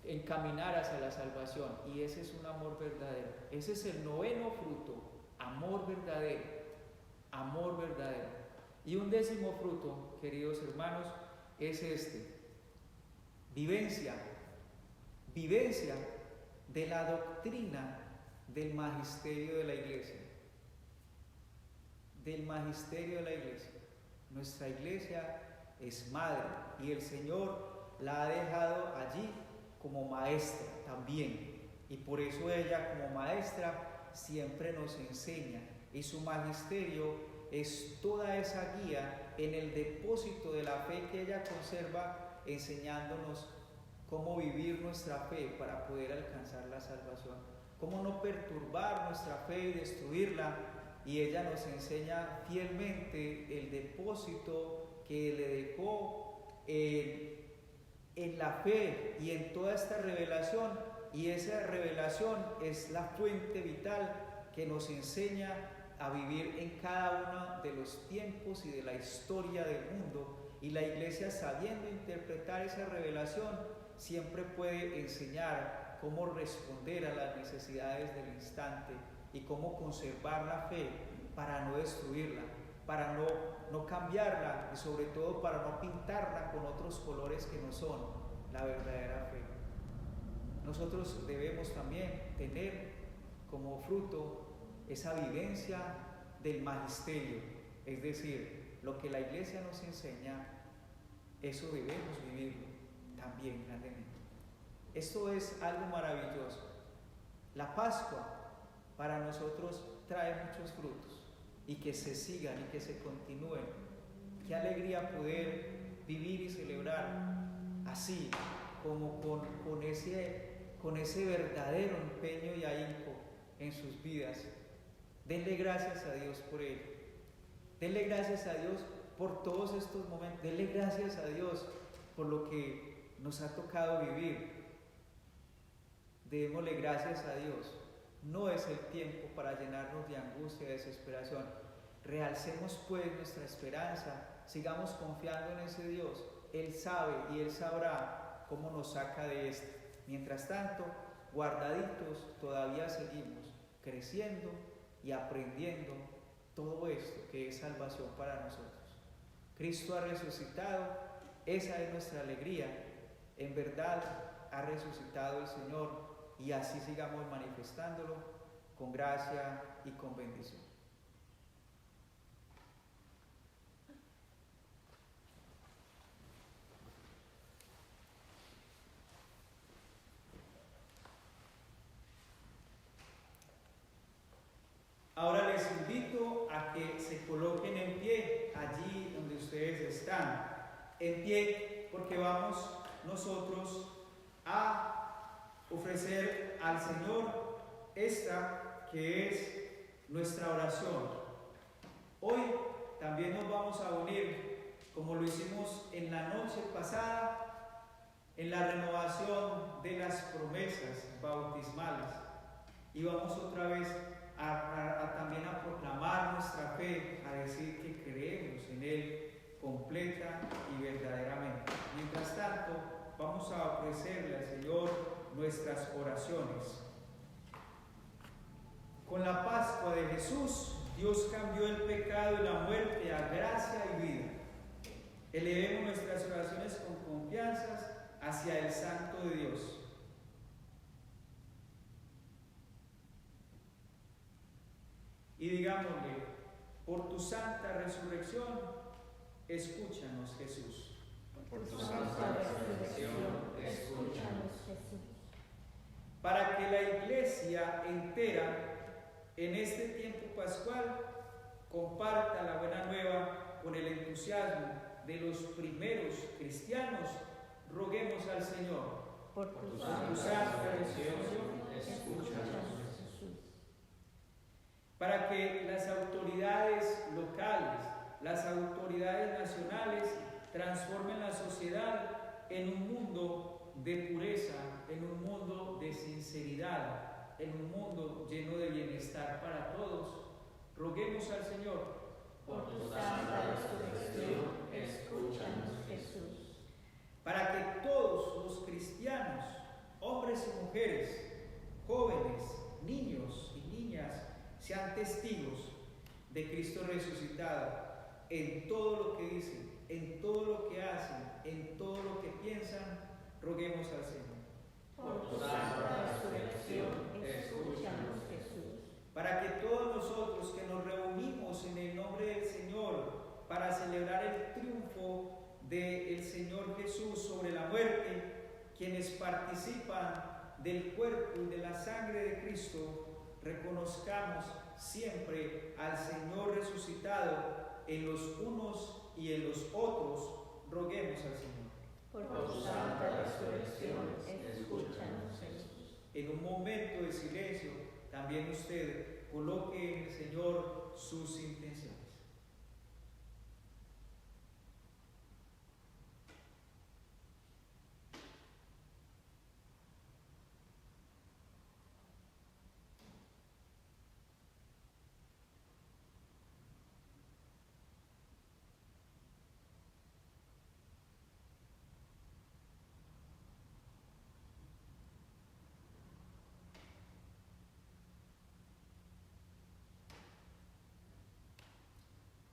encaminar hacia la salvación. Y ese es un amor verdadero. Ese es el noveno fruto, amor verdadero, amor verdadero. Y un décimo fruto, queridos hermanos, es vivencia de la doctrina del magisterio de la iglesia, Nuestra iglesia es madre, y el Señor la ha dejado allí como maestra también, y por eso ella como maestra siempre nos enseña, y su magisterio es toda esa guía en el depósito de la fe que ella conserva, enseñándonos cómo vivir nuestra fe para poder alcanzar la salvación, cómo no perturbar nuestra fe y destruirla. Y ella nos enseña fielmente el depósito que le dejó en la fe y en toda esta revelación, y esa revelación es la fuente vital que nos enseña a vivir en cada uno de los tiempos y de la historia del mundo. Y la iglesia, sabiendo interpretar esa revelación, siempre puede enseñar cómo responder a las necesidades del instante y cómo conservar la fe para no destruirla, para no cambiarla, y sobre todo para no pintarla con otros colores que no son la verdadera fe. Nosotros debemos también tener como fruto esa vivencia del magisterio, es decir, lo que la iglesia nos enseña, eso debemos vivirlo también grandemente. Esto es algo maravilloso. La Pascua para nosotros trae muchos frutos, y que se sigan y que se continúen. Qué alegría poder vivir y celebrar así, como con ese verdadero empeño y ahínco en sus vidas. Denle gracias a Dios por ello. Denle gracias a Dios por todos estos momentos. Denle gracias a Dios por lo que nos ha tocado vivir. Démosle gracias a Dios no es el tiempo para llenarnos de angustia y desesperación. Realcemos pues nuestra esperanza, sigamos confiando en ese Dios. Él sabe y Él sabrá cómo nos saca de esto. Mientras tanto, guardaditos, todavía seguimos creciendo y aprendiendo todo esto que es salvación para nosotros. Cristo ha resucitado, esa es nuestra alegría. En verdad ha resucitado el Señor, y así sigamos manifestándolo con gracia y con bendición. Ahora les invito a que se coloquen en pie allí donde ustedes están. En pie porque vamos nosotros a ofrecer al Señor esta que es nuestra oración. Hoy también nos vamos a unir, como lo hicimos en la noche pasada, en la renovación de las promesas bautismales. Y vamos otra vez también a proclamar nuestra fe, a decir que creemos en Él completa y verdaderamente. Mientras tanto, vamos a ofrecerle al Señor nuestras oraciones. Con la Pascua de Jesús, Dios cambió el pecado y la muerte a gracia y vida. Elevemos nuestras oraciones con confianza hacia el Santo de Dios. Y digámosle: por tu santa resurrección, escúchanos, Jesús. Por tu santa resurrección, escúchanos, Jesús. Para que la Iglesia entera en este tiempo pascual comparta la buena nueva con el entusiasmo de los primeros cristianos, roguemos al Señor. Por tu santa resurrección, escúchanos, Jesús. Para que las autoridades locales, las autoridades nacionales transformen la sociedad en un mundo de pureza, en un mundo de sinceridad, en un mundo lleno de bienestar para todos, roguemos al Señor. Por tu santa resurrección, escúchanos, Jesús. Para que todos los cristianos, hombres y mujeres, jóvenes, niños y niñas, sean testigos de Cristo resucitado en todo lo que dicen, en todo lo que hacen, en todo lo que piensan, roguemos al Señor. Por tu santa resurrección, escúchanos, Jesús. Para que todos nosotros que nos reunimos en el nombre del Señor para celebrar el triunfo del Señor Jesús sobre la muerte, quienes participan del cuerpo y de la sangre de Cristo, reconozcamos siempre al Señor resucitado en los unos y en los otros, roguemos al Señor. Por tu santa resurrección, escúchanos, Jesús. En un momento de silencio, también usted coloque en el Señor sus intenciones.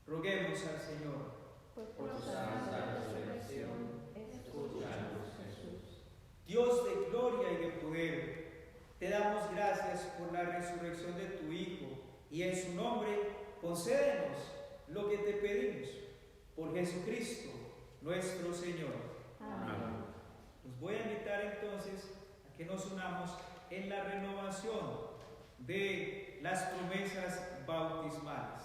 Roguemos al Señor. Por tu santa resurrección, escúchanos, Jesús. Dios de gloria y de poder, te damos gracias por la resurrección de tu Hijo, y en su nombre concédenos lo que te pedimos, por Jesucristo nuestro Señor. Amén. Los voy a invitar entonces a que nos unamos en la renovación de las promesas bautismales.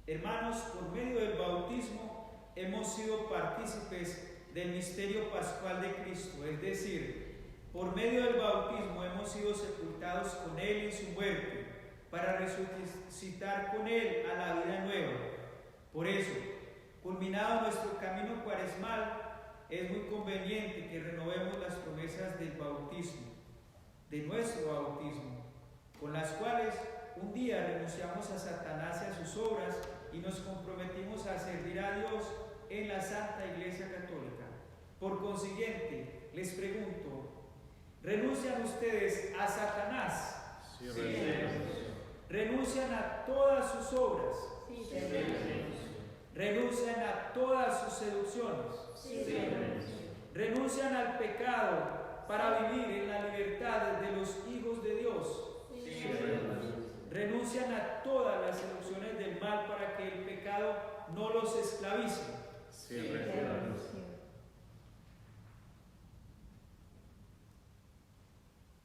Hermanos, por medio del bautismo hemos sido partícipes del misterio pascual de Cristo, es decir, por medio del bautismo hemos sido sepultados con Él en su muerte, para resucitar con Él a la vida nueva. Por eso, culminado nuestro camino cuaresmal, es muy conveniente que renovemos las promesas del bautismo, de nuestro bautismo, con las cuales un día renunciamos a Satanás y a sus obras y nos comprometimos a servir a Dios en la Santa Iglesia Católica. Por consiguiente, les pregunto, ¿renuncian ustedes a Satanás? Sí, ¿Renuncian a todas sus obras? Sí, ¿Renuncian a todas sus seducciones? ¿Renuncian al pecado para vivir en la libertad de los hijos de Dios? ¿Renuncian a todas las seducciones del mal para que el pecado no los esclavice?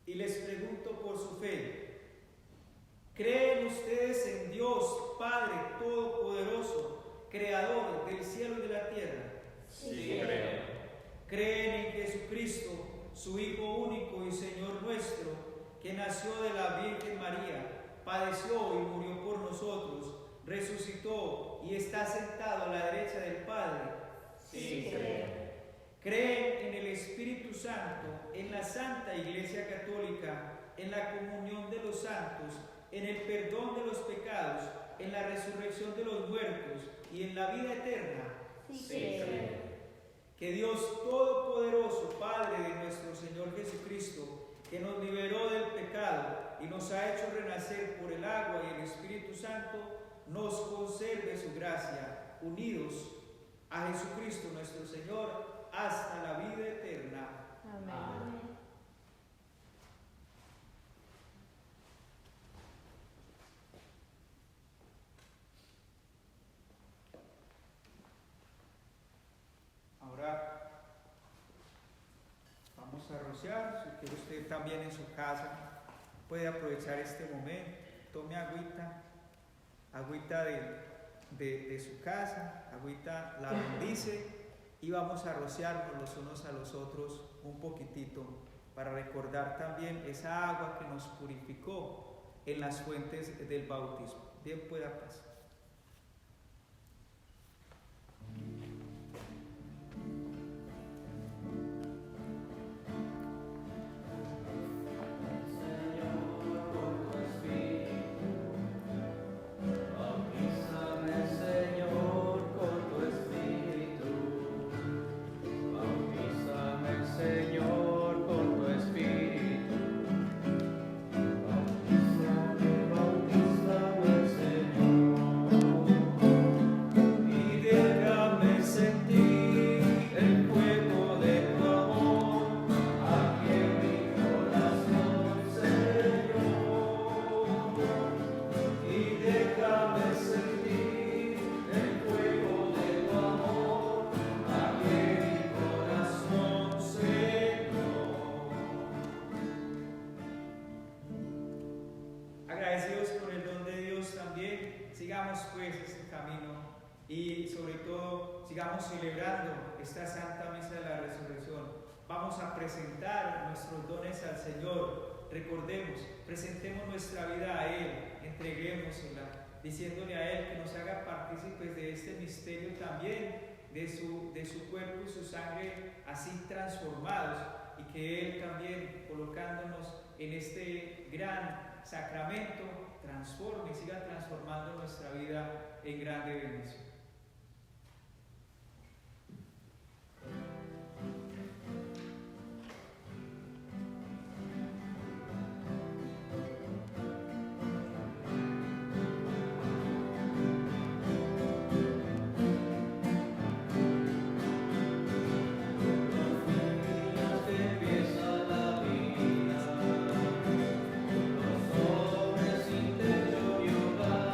Y les pregunto por su fe, ¿creen ustedes en Dios Padre Todopoderoso, Creador del cielo y de la tierra? Sí, creo. ¿Creen en Jesucristo, su Hijo único y Señor nuestro, que nació de la Virgen María, padeció y murió por nosotros, resucitó y está sentado a la derecha del Padre? Sí, creo. ¿Creen en el Espíritu Santo, en la Santa Iglesia Católica, en la comunión de los santos, en el perdón de los pecados, en la resurrección de los muertos y en la vida eterna? Sí, creo. Que Dios Todopoderoso, Padre de nuestro Señor Jesucristo, que nos liberó del pecado y nos ha hecho renacer por el agua y el Espíritu Santo, nos conserve su gracia, unidos a Jesucristo nuestro Señor, hasta la vida eterna. Amén. Ahora vamos a rociar. Si quiere usted también en su casa, puede aprovechar este momento. Tome agüita de su casa, agüita, la bendice y vamos a rociarnos los unos a los otros un poquitito para recordar también esa agua que nos purificó en las fuentes del bautismo. Bien, pueda pasar. Celebrando esta Santa Misa de la Resurrección, vamos a presentar nuestros dones al Señor. Recordemos, presentemos nuestra vida a Él, entreguémosela, diciéndole a Él que nos haga partícipes de este misterio también, de su cuerpo y su sangre así transformados, y que Él también, colocándonos en este gran sacramento, transforme y siga transformando nuestra vida en grande bendición. Los hombres interior y hogar,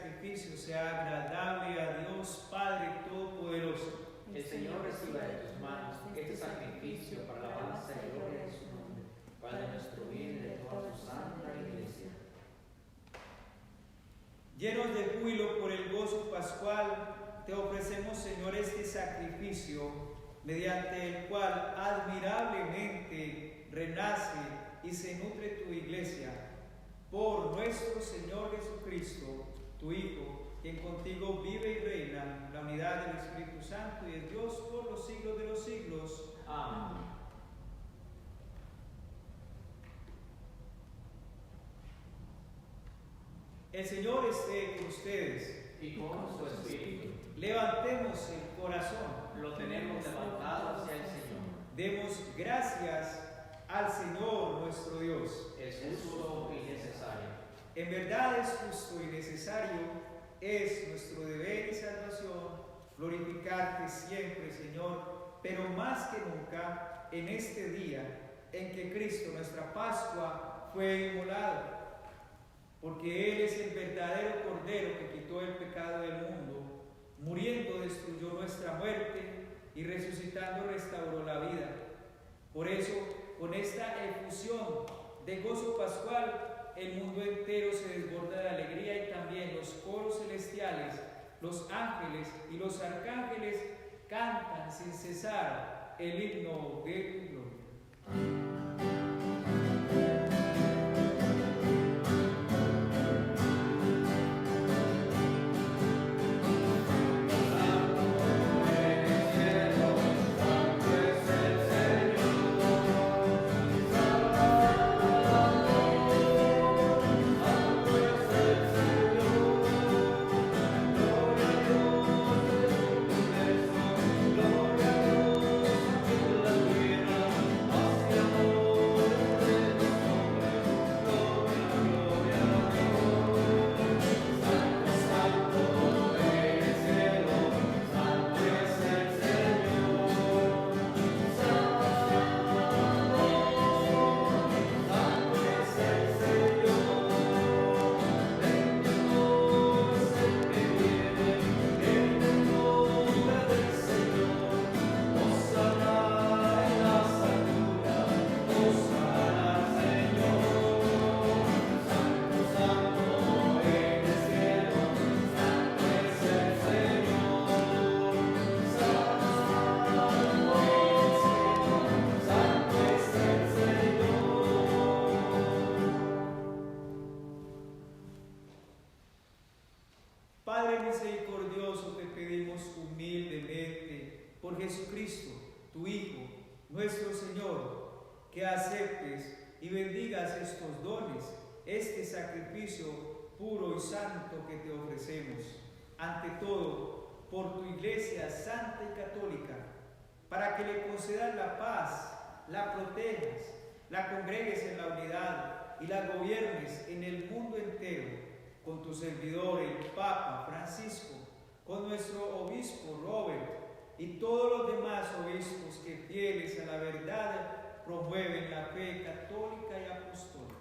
sacrificio sea agradable a Dios Padre Todopoderoso. El Señor reciba de tus manos este sacrificio para la alabanza y gloria de su nombre, para nuestro bien y de toda su santa Iglesia. Llenos de júbilo por el gozo pascual, te ofrecemos, Señor, este sacrificio, mediante el cual admirablemente renace y se nutre tu Iglesia, por nuestro Señor Jesucristo, tu Hijo, quien contigo vive y reina, la unidad del Espíritu Santo y es Dios por los siglos de los siglos. Amén. El Señor esté con ustedes. Y con su Espíritu. Levantemos el corazón. Lo tenemos levantado hacia el Señor. Demos gracias al Señor nuestro Dios. Es justo y necesario. En verdad es justo y necesario, es nuestro deber y salvación glorificarte siempre, Señor, pero más que nunca en este día en que Cristo, nuestra Pascua, fue inmolado. Porque Él es el verdadero Cordero que quitó el pecado del mundo, muriendo destruyó nuestra muerte y resucitando restauró la vida. Por eso, con esta efusión de gozo pascual, el mundo entero se desborda de alegría y también los coros celestiales, los ángeles y los arcángeles cantan sin cesar el himno de tu gloria. Padre misericordioso, te pedimos humildemente por Jesucristo, tu Hijo, nuestro Señor, que aceptes y bendigas estos dones, este sacrificio puro y santo que te ofrecemos. Ante todo, por tu Iglesia santa y católica, para que le concedas la paz, la protejas, la congregues en la unidad y la gobiernes en el mundo entero, con tu servidor el Papa Francisco, con nuestro obispo Robert y todos los demás obispos que fieles a la verdad promueven la fe católica y apostólica.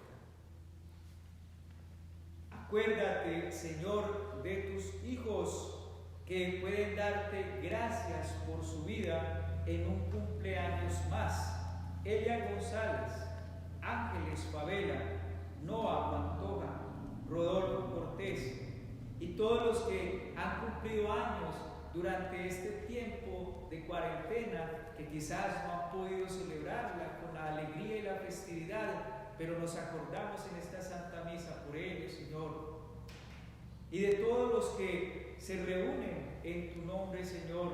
Acuérdate, Señor, de tus hijos que pueden darte gracias por su vida en un cumpleaños más. Elia González, Ángeles Favela, Noah Pantoja, Rodolfo Cortés y todos los que han cumplido años durante este tiempo de cuarentena, que quizás no han podido celebrarla con la alegría y la festividad, pero nos acordamos en esta Santa Misa por ellos, Señor. Y de todos los que se reúnen en tu nombre, Señor,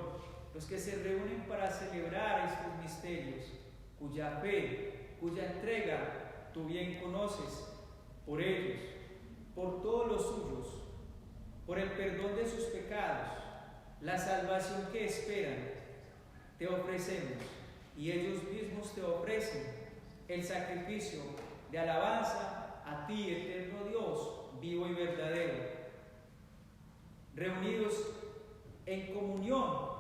los que se reúnen para celebrar estos misterios, cuya fe, cuya entrega tú bien conoces, por ellos, por todos los suyos, por el perdón de sus pecados, la salvación que esperan, te ofrecemos, y ellos mismos te ofrecen el sacrificio de alabanza a ti, eterno Dios, vivo y verdadero, reunidos en comunión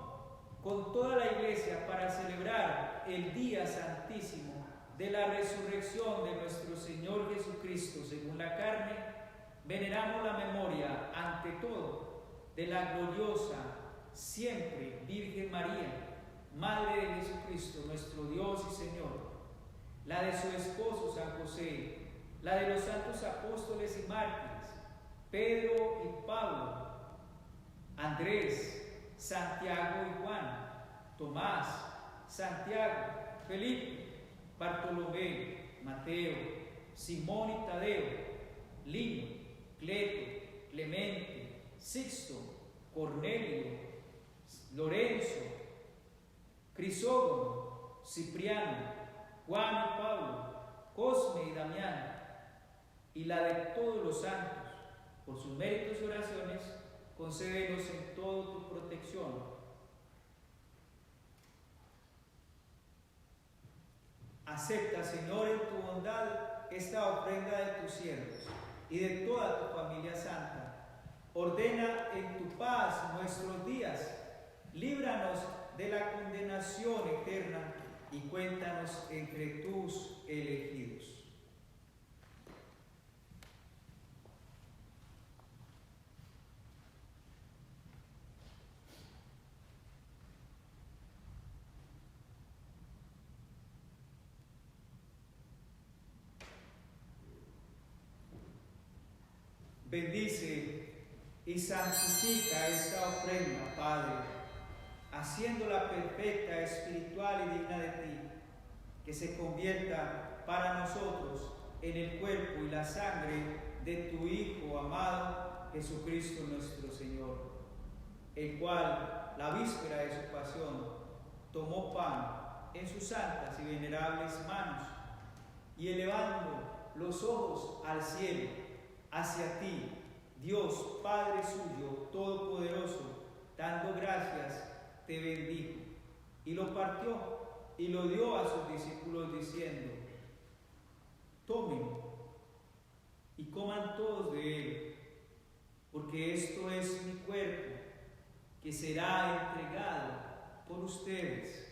con toda la Iglesia para celebrar el día santísimo de la resurrección de nuestro Señor Jesucristo según la carne. veneramos la memoria, ante todo, de la gloriosa, siempre Virgen María, Madre de Jesucristo, nuestro Dios y Señor, la de su esposo San José, la de los santos apóstoles y mártires, Pedro y Pablo, Andrés, Santiago y Juan, Tomás, Santiago, Felipe, Bartolomé, Mateo, Simón y Tadeo, Lino, Cleto, Clemente, Sixto, Cornelio, Lorenzo, Crisógono, Cipriano, Juan y Pablo, Cosme y Damián, y la de todos los santos. Por sus méritos y oraciones, concédenos en todo tu protección. Acepta, Señor, en tu bondad esta ofrenda de tus siervos y de toda tu familia santa. Ordena en tu paz nuestros días. Líbranos de la condenación eterna y cuéntanos entre tus elegidos. Bendice y santifica esta ofrenda, Padre, haciéndola perfecta, espiritual y digna de ti, que se convierta para nosotros en el cuerpo y la sangre de tu Hijo amado, Jesucristo nuestro Señor, el cual, la víspera de su pasión, tomó pan en sus santas y venerables manos, y elevando los ojos al cielo, hacia ti, Dios, Padre suyo, todopoderoso, dando gracias, te bendijo, y lo partió y lo dio a sus discípulos diciendo: tomen y coman todos de él, porque esto es mi cuerpo, que será entregado por ustedes.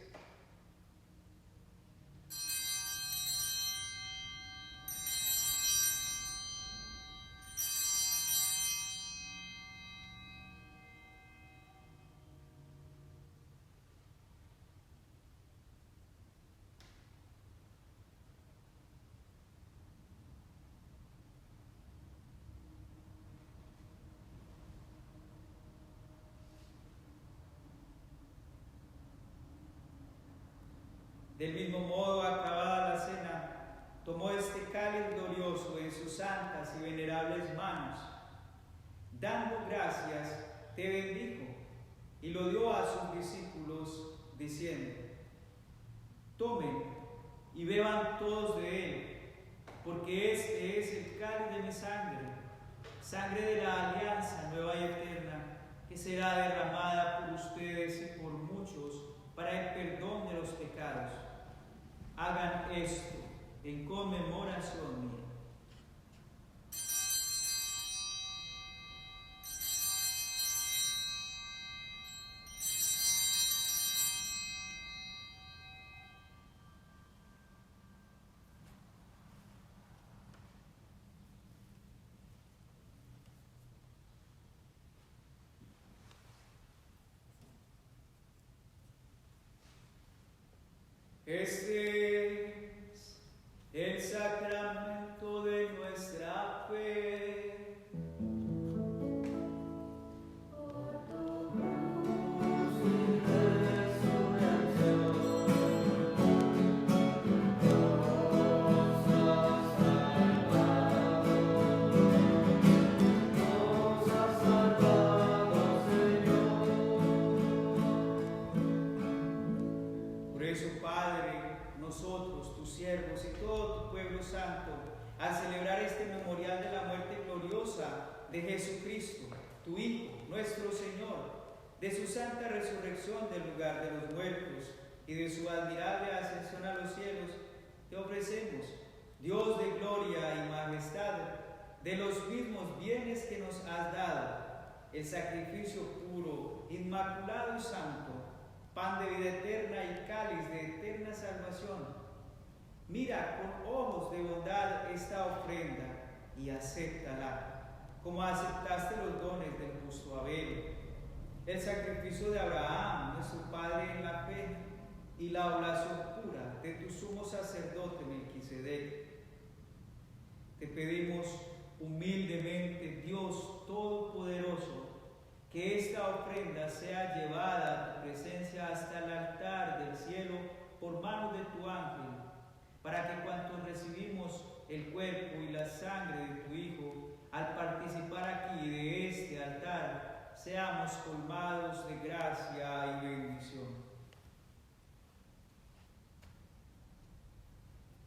Del mismo modo, acabada la cena, tomó este cáliz glorioso en sus santas y venerables manos. Dando gracias, te bendijo y lo dio a sus discípulos, diciendo: tomen y beban todos de él, porque este es el cáliz de mi sangre, sangre de la alianza nueva y eterna, que será derramada por ustedes y por muchos para el perdón de los pecados. Hagan esto en conmemoración mía. Este es el sacramento de nuestra fe. Por tu cruz y resurrección, nos has salvado, Señor. Por eso, Padre, nosotros, tus siervos y todo tu pueblo santo, al celebrar este memorial de la muerte gloriosa de Jesucristo, tu Hijo, nuestro Señor, de su santa resurrección del lugar de los muertos y de su admirable ascensión a los cielos, te ofrecemos, Dios de gloria y majestad, de los mismos bienes que nos has dado, el sacrificio puro, inmaculado y santo, pan de vida eterna y cáliz de eterna salvación. Mira con ojos de bondad esta ofrenda y acéptala, como aceptaste los dones del justo Abel, el sacrificio de Abraham, nuestro padre en la fe, y la oblación pura de tu sumo sacerdote Melquisedec. Te pedimos humildemente, Dios Todopoderoso, que esta ofrenda sea llevada a tu presencia hasta el altar del cielo por manos de tu ángel, para que cuantos recibimos el cuerpo y la sangre de tu Hijo, al participar aquí de este altar, seamos colmados de gracia y bendición.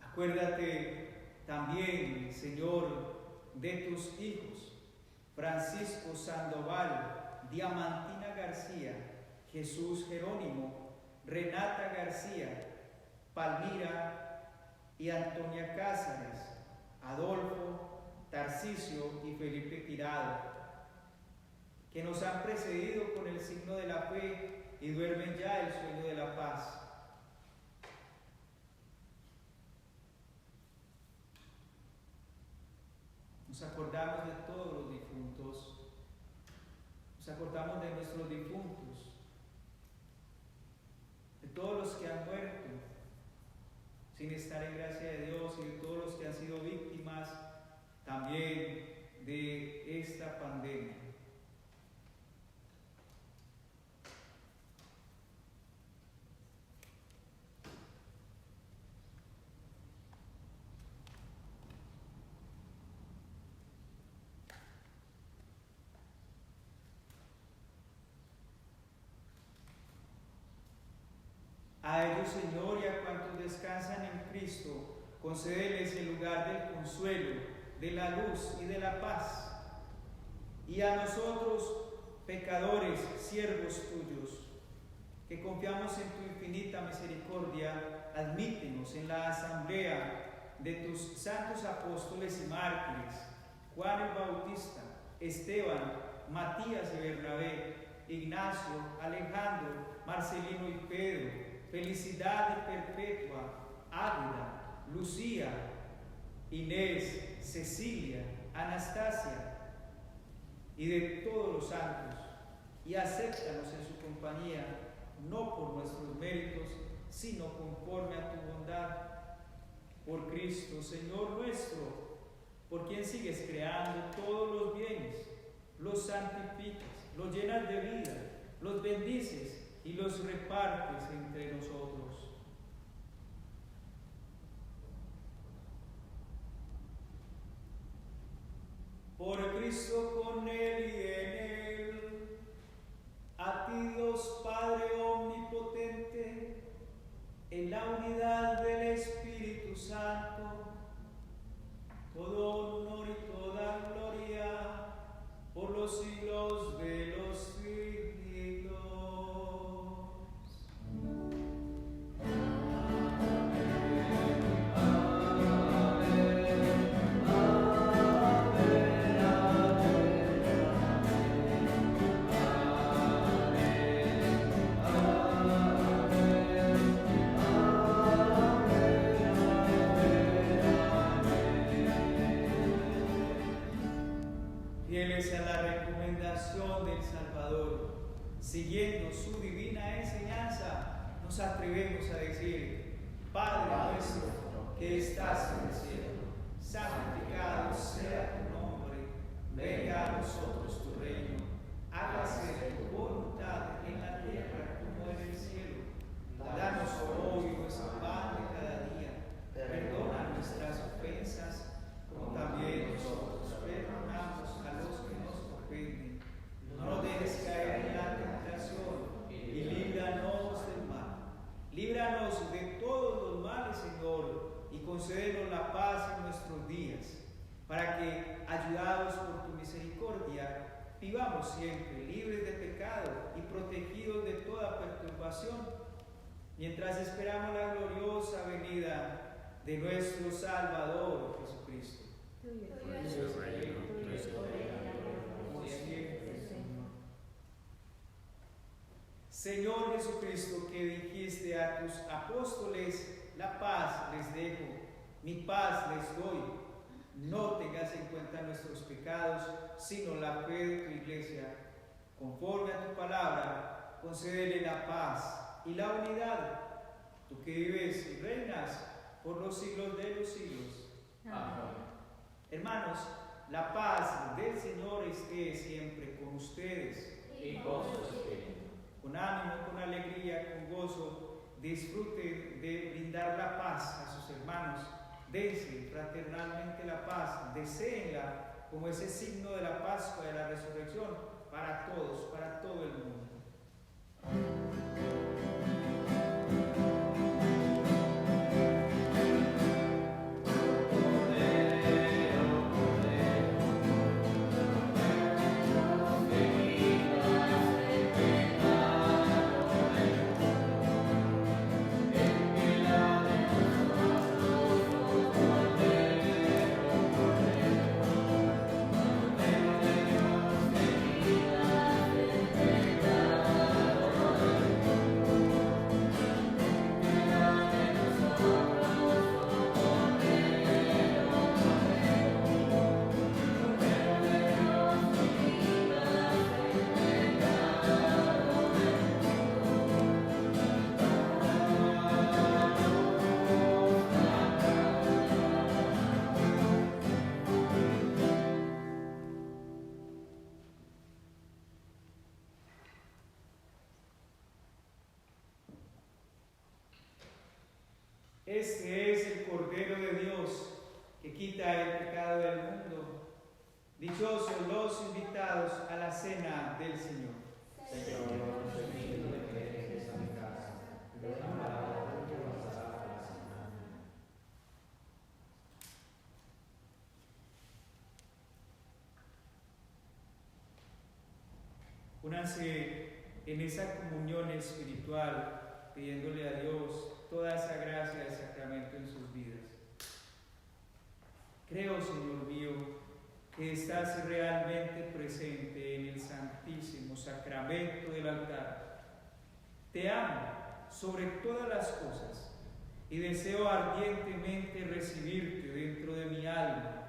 Acuérdate también, Señor, de tus hijos, Francisco Sandoval, Diamantina García, Jesús Jerónimo, Renata García, Palmira y Antonia Cáceres, Adolfo, Tarcisio y Felipe Tirado, que nos han precedido con el signo de la fe y duermen ya el sueño de la paz. Nos acordamos de todos los difuntos, nos acordamos de nuestros difuntos, de todos los que han muerto sin estar en gracia de Dios y de todos los que han sido víctimas también de esta pandemia. A ellos, Señor, y a cuantos descansan en Cristo, concédeles el lugar del consuelo, de la luz y de la paz. Y a nosotros, pecadores, siervos tuyos, que confiamos en tu infinita misericordia, admítenos en la asamblea de tus santos apóstoles y mártires, Juan el Bautista, Esteban, Matías y Bernabé, Ignacio, Alejandro, Marcelino y Pedro, Felicidad y Perpetua, Águeda, Lucía, Inés, Cecilia, Anastasia, y de todos los santos, y acéptanos en su compañía, no por nuestros méritos, sino conforme a tu bondad. Por Cristo, Señor nuestro, por quien sigues creando todos los bienes, los santificas, los llenas de vida, los bendices y los repartes entre nosotros. Por Cristo, con Él y en Él, a ti Dios Padre omnipotente, en la unidad del Espíritu Santo, todo honor y toda gloria por los siglos de los siglos. Fieles a la recomendación del Salvador, siguiendo su divina enseñanza, nos atrevemos a decir: Padre nuestro que estás en el cielo, santificado sea tu nombre, venga a nosotros tu reino, hágase tu voluntad en la tierra como en el cielo. Danos hoy nuestro pan de cada día, perdona nuestras ofensas, como también nosotros perdonamos a los que nos ofenden. No nos dejes caer en la tentación y líbranos del mal. Líbranos de todos los males, Señor, y concédenos la paz en nuestros días, para que, ayudados por tu misericordia, vivamos siempre libres de pecado y protegidos de toda perturbación, mientras esperamos la gloriosa venida de nuestro Salvador Jesucristo. Señor Jesucristo, que dijiste a tus apóstoles: la paz les dejo, mi paz les doy. no tengas en cuenta nuestros pecados, sino la fe de tu iglesia. Conforme a tu palabra, concédele la paz y la unidad, tú que vives y reinas por los siglos de los siglos. Amén. Hermanos, la paz del Señor esté siempre con ustedes. Y con su espíritu. Con ánimo, con alegría, con gozo, disfruten de brindar la paz a sus hermanos. Dense fraternalmente la paz, deséenla como ese signo de la Pascua, de la resurrección, para todos, para todo el mundo. Este es el Cordero de Dios que quita el pecado del mundo. Dichosos los invitados a la cena del Señor. Señor, no soy digno de que entres a mi casa, pero una palabra que bastará para sanarme. Únanse en esa comunión espiritual, pidiéndole a Dios toda esa gracia del sacramento en sus vidas. Creo, Señor mío, que estás realmente presente en el santísimo sacramento del altar. Te amo sobre todas las cosas y deseo ardientemente recibirte dentro de mi alma,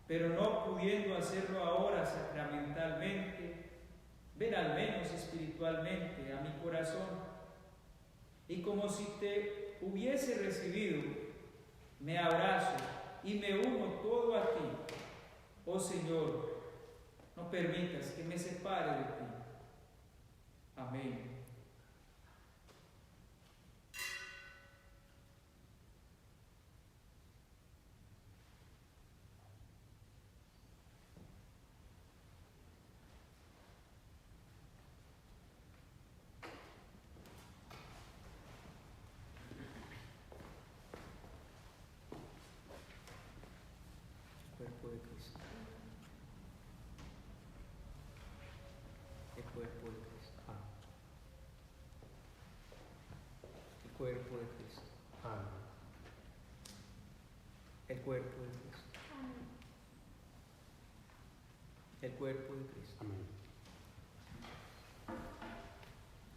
pero no pudiendo hacerlo ahora sacramentalmente, ven al menos espiritualmente a mi corazón. Y como si te hubiese recibido, me abrazo y me uno todo a ti. Oh Señor, no permitas que me separe de ti. Amén. Cuerpo de Cristo. El cuerpo de Cristo. El cuerpo de Cristo. El cuerpo de Cristo. El cuerpo de Cristo.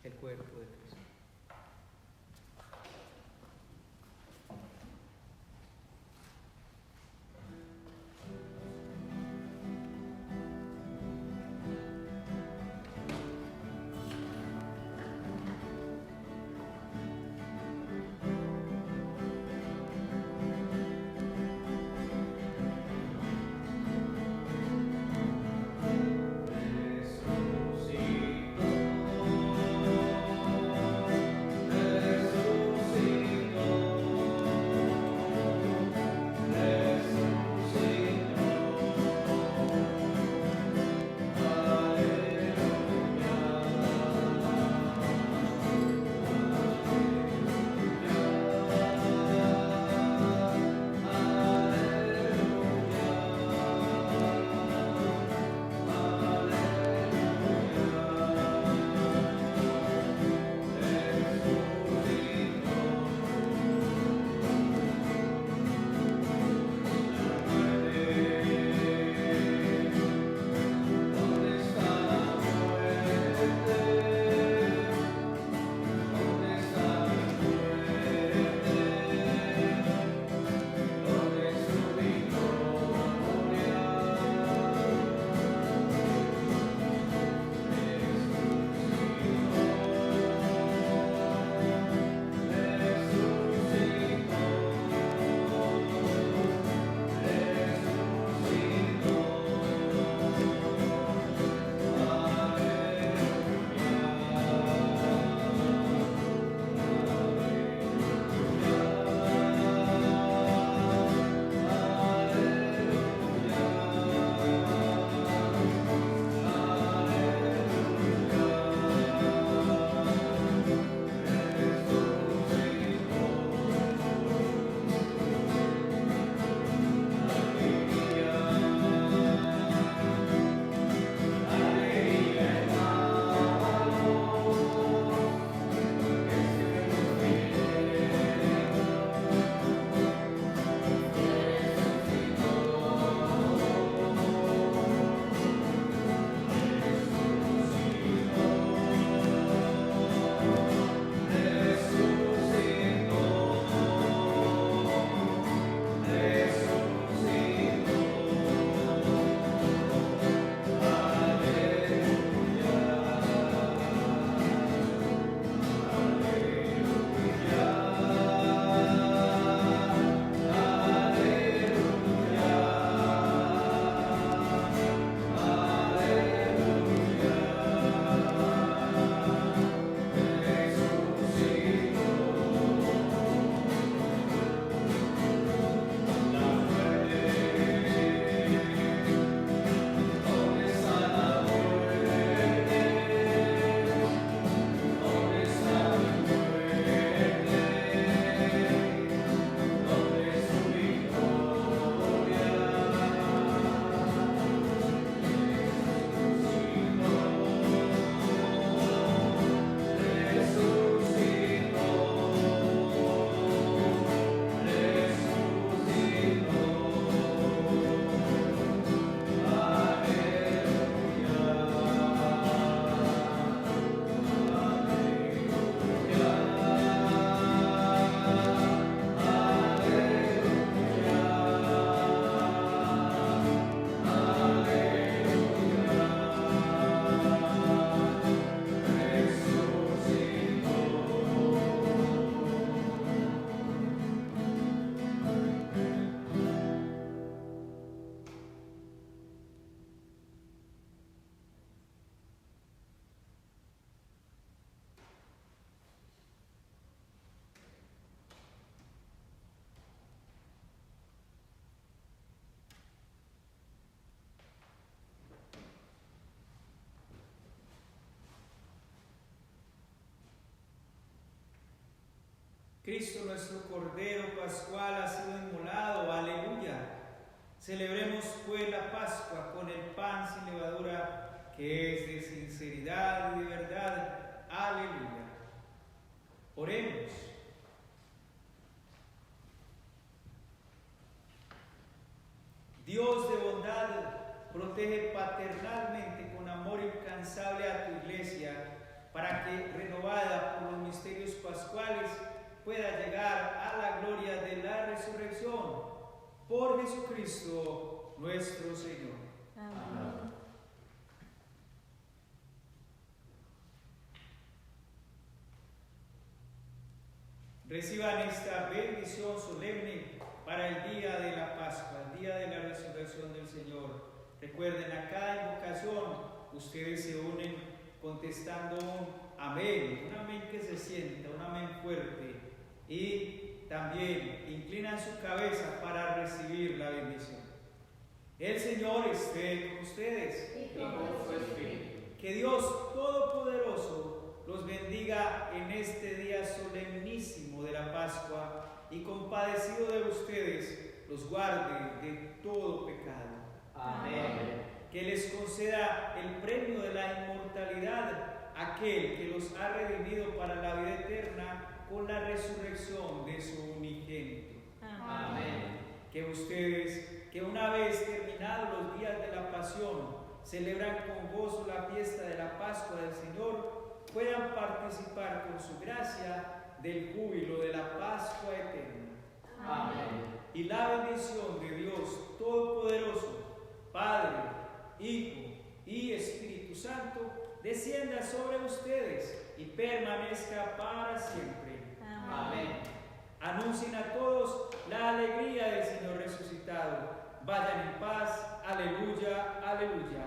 El cuerpo de Cristo. Resucitó. Cristo nuestro Cordero Pascual ha sido inmolado, aleluya. Celebremos pues la Pascua con el pan sin levadura, que es de sinceridad y de verdad, aleluya. Oremos. Dios de bondad, protege paternalmente con amor incansable a tu iglesia, para que, renovada por los misterios pascuales, pueda llegar a la gloria de la resurrección. Por Jesucristo nuestro Señor. Amén. Reciban esta bendición solemne para el día de la Pascua, el día de la resurrección del Señor. Recuerden, a cada invocación ustedes se unen contestando un amén que se sienta, un amén fuerte, y también inclinan su cabeza para recibir la bendición. El Señor esté con ustedes. Y con su espíritu. Que Dios Todopoderoso los bendiga en este día solemnísimo de la Pascua y, compadecido de ustedes, los guarde de todo pecado. Amén. Que les conceda el premio de la inmortalidad, aquel que los ha redimido para la vida eterna con la resurrección de su unigénito. Amén. Que ustedes, que una vez terminados los días de la pasión, celebran con gozo la fiesta de la Pascua del Señor, puedan participar con su gracia del júbilo de la Pascua eterna. Amén. Y la bendición de Dios Todopoderoso, Padre, Hijo y Espíritu Santo, descienda sobre ustedes y permanezca para siempre. Amén. Anuncien a todos la alegría del Señor resucitado. Vayan en paz. Aleluya, aleluya.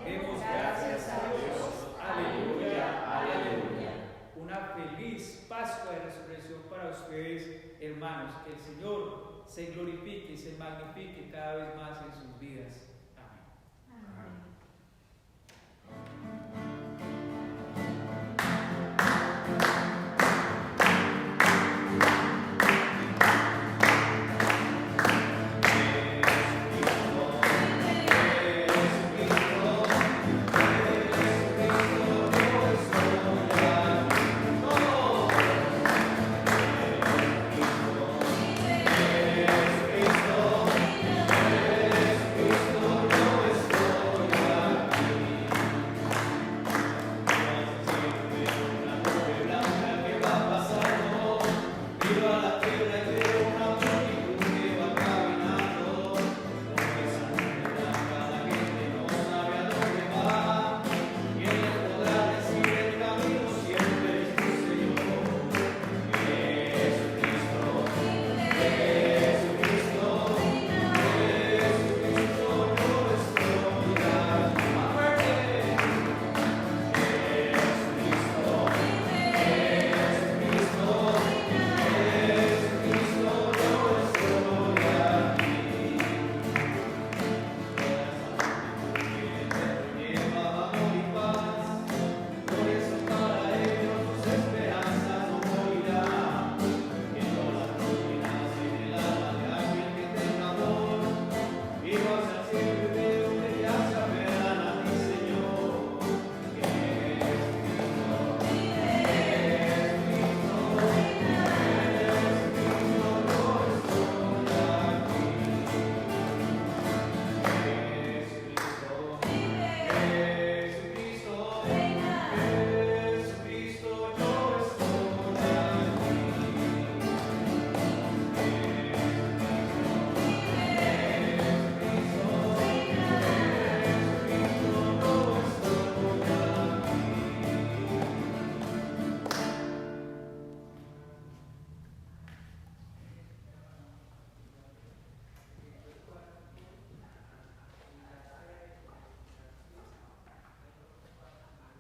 Demos gracias a Dios. Aleluya, aleluya. Una feliz Pascua de Resurrección para ustedes, hermanos. Que el Señor se glorifique y se magnifique cada vez más en sus vidas. Amén. Amén.